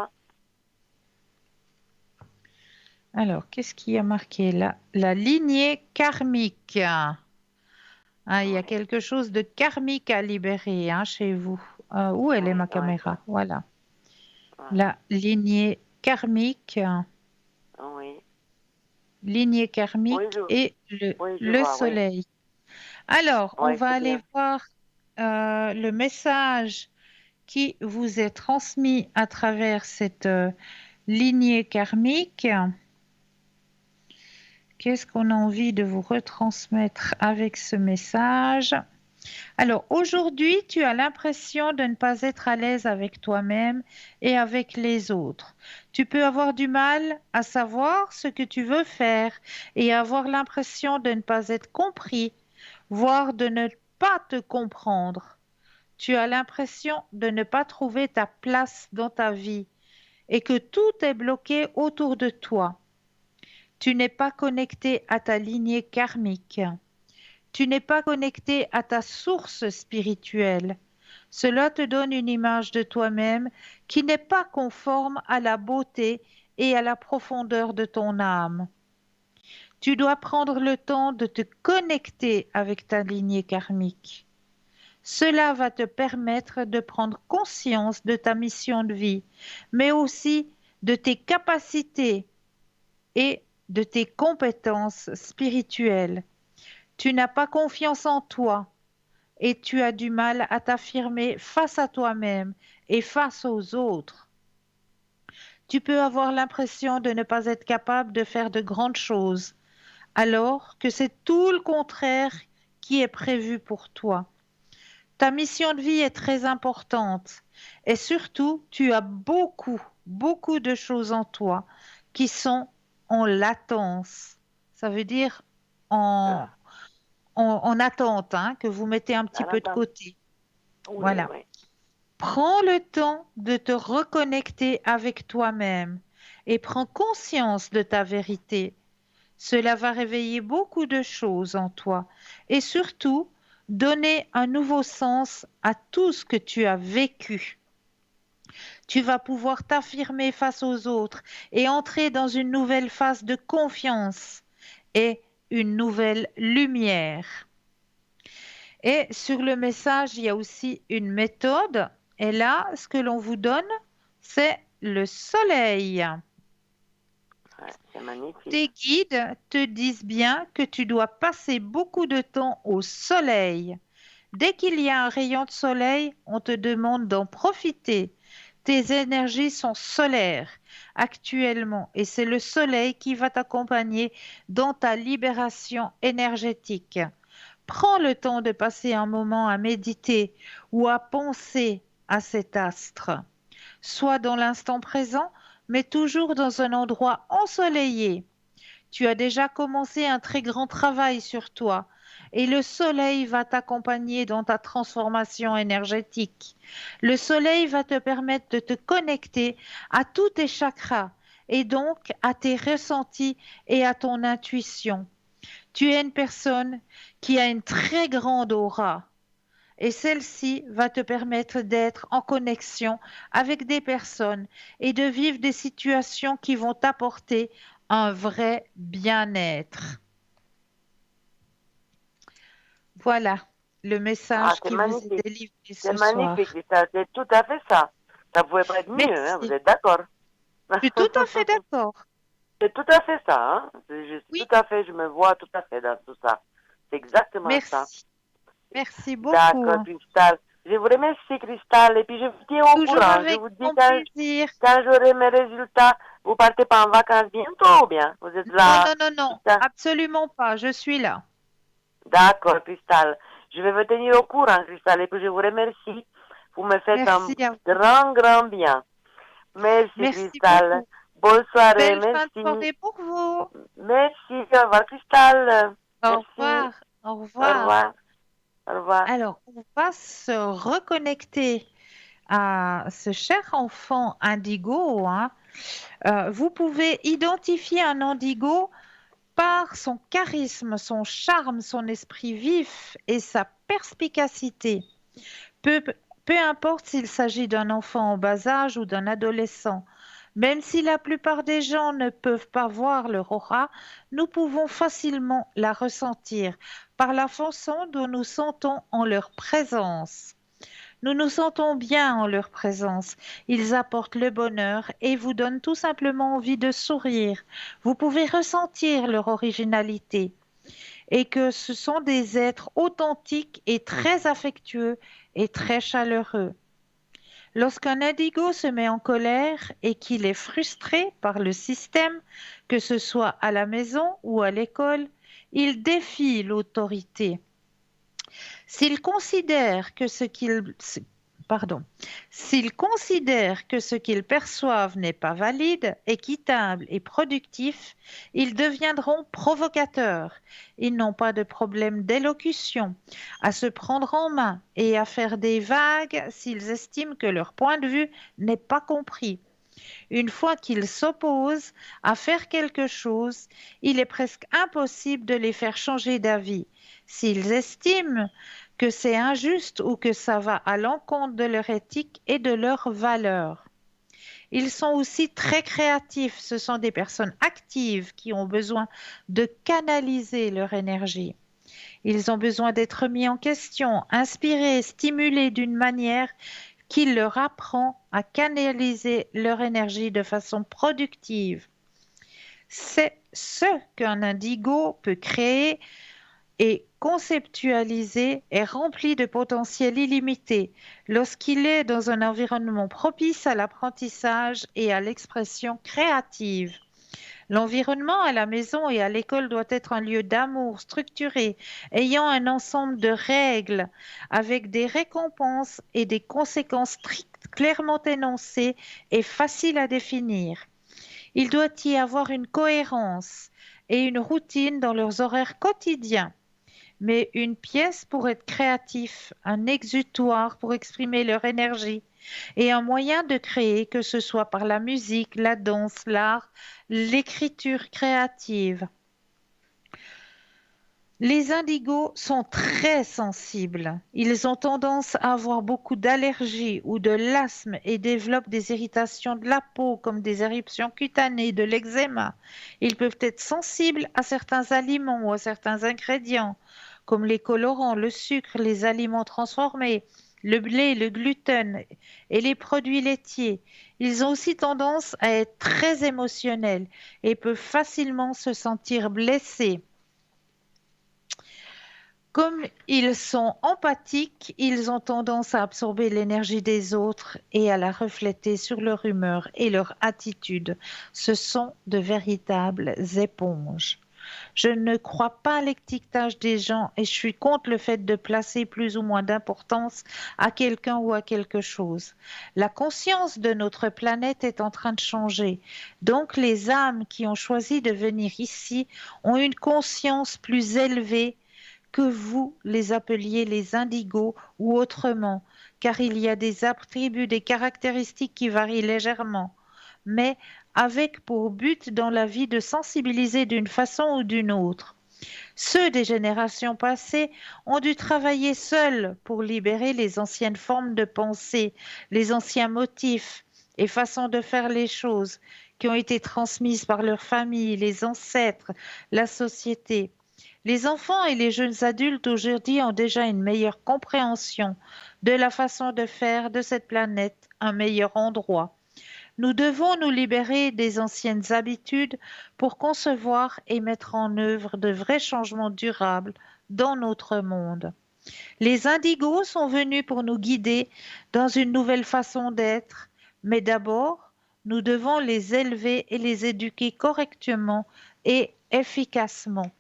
Alors, qu'est-ce qui a marqué là? La lignée karmique. Il y a Oui, quelque chose de karmique à libérer hein, chez vous. Où elle est oui, ma oui. caméra? Voilà. Voilà. La lignée karmique, Oui. lignée Oui, karmique et je le vois, oui. soleil. Alors, on Oui, va c'est aller bien. voir le message qui vous est transmis à travers cette lignée karmique. Qu'est-ce qu'on a envie de vous retransmettre avec ce message? Alors aujourd'hui, tu as l'impression de ne pas être à l'aise avec toi-même et avec les autres. Tu peux avoir du mal à savoir ce que tu veux faire et avoir l'impression de ne pas être compris, voire de ne pas te comprendre. Tu as l'impression de ne pas trouver ta place dans ta vie et que tout est bloqué autour de toi. Tu n'es pas connecté à ta lignée karmique. Tu n'es pas connecté à ta source spirituelle. Cela te donne une image de toi-même qui n'est pas conforme à la beauté et à la profondeur de ton âme. Tu dois prendre le temps de te connecter avec ta lignée karmique. Cela va te permettre de prendre conscience de ta mission de vie, mais aussi de tes capacités et de tes compétences spirituelles. Tu n'as pas confiance en toi et tu as du mal à t'affirmer face à toi-même et face aux autres. Tu peux avoir l'impression de ne pas être capable de faire de grandes choses, alors que c'est tout le contraire qui est prévu pour toi. Ta mission de vie est très importante et surtout, tu as beaucoup, beaucoup de choses en toi qui sont en latence. Ça veut dire en, Ah, en attente, hein, que vous mettez un petit en peu de attendant. côté. Oui, Voilà. oui. Prends le temps de te reconnecter avec toi-même et prends conscience de ta vérité. Cela va réveiller beaucoup de choses en toi et surtout donner un nouveau sens à tout ce que tu as vécu. Tu vas pouvoir t'affirmer face aux autres et entrer dans une nouvelle phase de confiance et une nouvelle lumière. Et sur le message, il y a aussi une méthode. Et là, ce que l'on vous donne, c'est le soleil. Ouais, c'est magnifique. Tes guides te disent bien que tu dois passer beaucoup de temps au soleil. Dès qu'il y a un rayon de soleil, on te demande d'en profiter. Tes énergies sont solaires actuellement et c'est le soleil qui va t'accompagner dans ta libération énergétique. Prends le temps de passer un moment à méditer ou à penser à cet astre. Sois dans l'instant présent, mais toujours dans un endroit ensoleillé. Tu as déjà commencé un très grand travail sur toi et le soleil va t'accompagner dans ta transformation énergétique. Le soleil va te permettre de te connecter à tous tes chakras et donc à tes ressentis et à ton intuition. Tu es une personne qui a une très grande aura et celle-ci va te permettre d'être en connexion avec des personnes et de vivre des situations qui vont t'apporter un vrai bien-être. Voilà le message C'est qui vous est magnifique. délivré C'est ce magnifique, soir. c'est tout à fait ça. Ça pouvait pas être mieux, hein, vous Merci. êtes d'accord? Je suis tout à fait d'accord. C'est tout à fait ça, hein. Oui, Je me vois tout à fait dans tout ça. C'est exactement ça. merci. Merci beaucoup. D'accord, Cristal. Je vous remercie, Cristal, et puis je vous tiens au Toujours courant. Je avec vous dis grand plaisir. quand j'aurai mes résultats, vous partez pas en vacances bientôt ou bien? Vous êtes Non, là? non, non, non, Cristal. absolument pas. Je suis là. D'accord, Cristal. Je vais vous tenir au courant, Cristal, et puis je vous remercie. Vous me faites un Merci à vous. grand, grand bien. Merci, Merci Cristal. beaucoup. Bonne soirée, Belle fin de merci. soirée pour vous. Merci, au revoir, Cristal. Au Merci. revoir. Au Au revoir. revoir. Au revoir. Alors, on va se reconnecter à ce cher enfant indigo, hein. Vous pouvez identifier un indigo par son charisme, son charme, son esprit vif et sa perspicacité. Peu, peu importe s'il s'agit d'un enfant en bas âge ou d'un adolescent, même si la plupart des gens ne peuvent pas voir leur aura, nous pouvons facilement la ressentir par la façon dont nous sentons en leur présence. Nous nous sentons bien en leur présence. Ils apportent le bonheur et vous donnent tout simplement envie de sourire. Vous pouvez ressentir leur originalité et que ce sont des êtres authentiques et très affectueux et très chaleureux. Lorsqu'un indigo se met en colère et qu'il est frustré par le système, que ce soit à la maison ou à l'école, il défie l'autorité. S'il considère que ce qu'il pardon, s'ils considèrent que ce qu'ils perçoivent n'est pas valide, équitable et productif, ils deviendront provocateurs. Ils n'ont pas de problème d'élocution, à se prendre en main et à faire des vagues s'ils estiment que leur point de vue n'est pas compris. Une fois qu'ils s'opposent à faire quelque chose, il est presque impossible de les faire changer d'avis. S'ils estiment que c'est injuste ou que ça va à l'encontre de leur éthique et de leurs valeurs. Ils sont aussi très créatifs. Ce sont des personnes actives qui ont besoin de canaliser leur énergie. Ils ont besoin d'être mis en question, inspirés, stimulés d'une manière qui leur apprend à canaliser leur énergie de façon productive. C'est ce qu'un indigo peut créer et conceptualisé est rempli de potentiel illimité lorsqu'il est dans un environnement propice à l'apprentissage et à l'expression créative. L'environnement à la maison et à l'école doit être un lieu d'amour structuré, ayant un ensemble de règles, avec des récompenses et des conséquences strictes, clairement énoncées et faciles à définir. Il doit y avoir une cohérence et une routine dans leurs horaires quotidiens. Mais une pièce pour être créatif, un exutoire pour exprimer leur énergie et un moyen de créer, que ce soit par la musique, la danse, l'art, l'écriture créative. Les indigos sont très sensibles. Ils ont tendance à avoir beaucoup d'allergies ou de l'asthme et développent des irritations de la peau comme des éruptions cutanées, de l'eczéma. Ils peuvent être sensibles à certains aliments ou à certains ingrédients comme les colorants, le sucre, les aliments transformés, le blé, le gluten et les produits laitiers. Ils ont aussi tendance à être très émotionnels et peuvent facilement se sentir blessés. Comme ils sont empathiques, ils ont tendance à absorber l'énergie des autres et à la refléter sur leur humeur et leur attitude. Ce sont de véritables éponges. Je ne crois pas à l'étiquetage des gens et je suis contre le fait de placer plus ou moins d'importance à quelqu'un ou à quelque chose. La conscience de notre planète est en train de changer. Donc les âmes qui ont choisi de venir ici ont une conscience plus élevée que vous les appeliez les indigos ou autrement, car il y a des attributs, des caractéristiques qui varient légèrement, mais avec pour but dans la vie de sensibiliser d'une façon ou d'une autre. Ceux des générations passées ont dû travailler seuls pour libérer les anciennes formes de pensée, les anciens motifs et façons de faire les choses qui ont été transmises par leur famille, les ancêtres, la société. Les enfants et les jeunes adultes aujourd'hui ont déjà une meilleure compréhension de la façon de faire de cette planète un meilleur endroit. Nous devons nous libérer des anciennes habitudes pour concevoir et mettre en œuvre de vrais changements durables dans notre monde. Les indigos sont venus pour nous guider dans une nouvelle façon d'être, mais d'abord, nous devons les élever et les éduquer correctement et efficacement.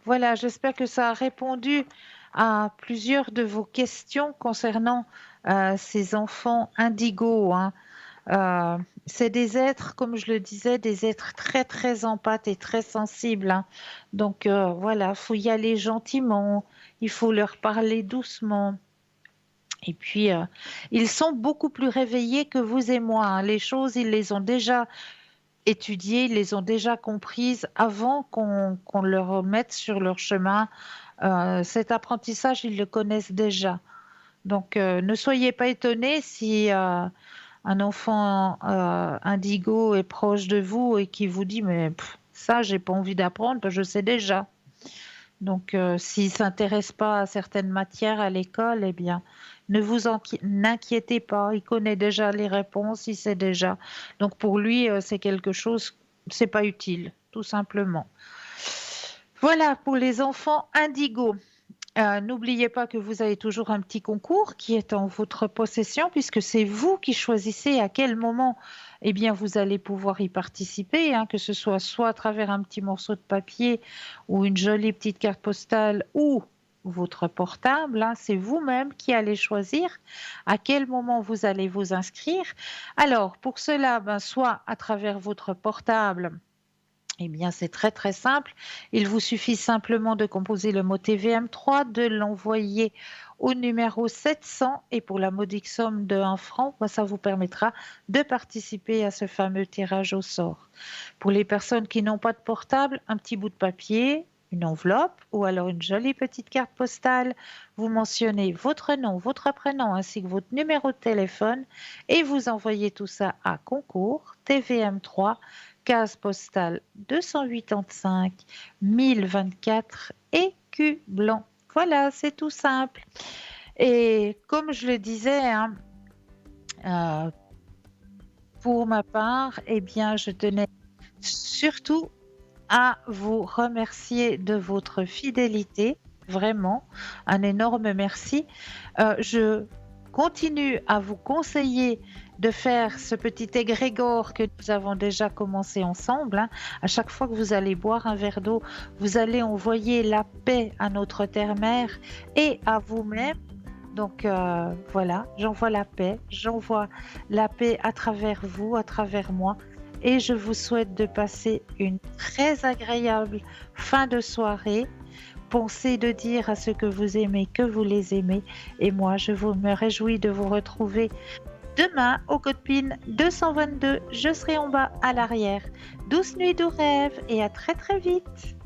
Voilà, j'espère que ça a répondu à plusieurs de vos questions concernant ces enfants indigos, hein. C'est des êtres, comme je le disais, des êtres très très empathes et très sensibles, hein. Donc voilà, il faut y aller gentiment, il faut leur parler doucement. Et puis, ils sont beaucoup plus réveillés que vous et moi, hein. Les choses, ils les ont déjà étudiées, ils les ont déjà comprises avant qu'on leur mette sur leur chemin. Cet apprentissage, ils le connaissent déjà. Donc, ne soyez pas étonnés si un enfant indigo est proche de vous et qui vous dit mais ça j'ai pas envie d'apprendre, je sais déjà. Donc s'il s'intéresse pas à certaines matières à l'école, eh bien ne vous n'inquiétez pas, il connaît déjà les réponses, il sait déjà. Donc pour lui c'est quelque chose, c'est pas utile, tout simplement. Voilà pour les enfants indigos. N'oubliez pas que vous avez toujours un petit concours qui est en votre possession puisque c'est vous qui choisissez à quel moment eh bien, vous allez pouvoir y participer, hein, que ce soit à travers un petit morceau de papier ou une jolie petite carte postale ou votre portable, hein, c'est vous-même qui allez choisir à quel moment vous allez vous inscrire. Alors, pour cela, soit à travers votre portable, eh bien, c'est très très simple. Il vous suffit simplement de composer le mot TVM3, de l'envoyer au numéro 700 et pour la modique somme de 1 franc, ça vous permettra de participer à ce fameux tirage au sort. Pour les personnes qui n'ont pas de portable, un petit bout de papier, une enveloppe ou alors une jolie petite carte postale. Vous mentionnez votre nom, votre prénom ainsi que votre numéro de téléphone et vous envoyez tout ça à concours TVM3 case postale 285 1024 Écublanc. Voilà, c'est tout simple. Et comme je le disais, hein, pour ma part, eh bien, je tenais surtout à vous remercier de votre fidélité. Vraiment, un énorme merci. Je continue à vous conseiller de faire ce petit égrégore que nous avons déjà commencé ensemble, hein. À chaque fois que vous allez boire un verre d'eau, vous allez envoyer la paix à notre terre-mère et à vous-même. Donc voilà, j'envoie la paix à travers vous, à travers moi. Et je vous souhaite de passer une très agréable fin de soirée. Pensez de dire à ceux que vous aimez que vous les aimez. Et moi, me réjouis de vous retrouver demain au Code PIN 222. Je serai en bas à l'arrière. Douce nuit, doux rêve et à très très vite.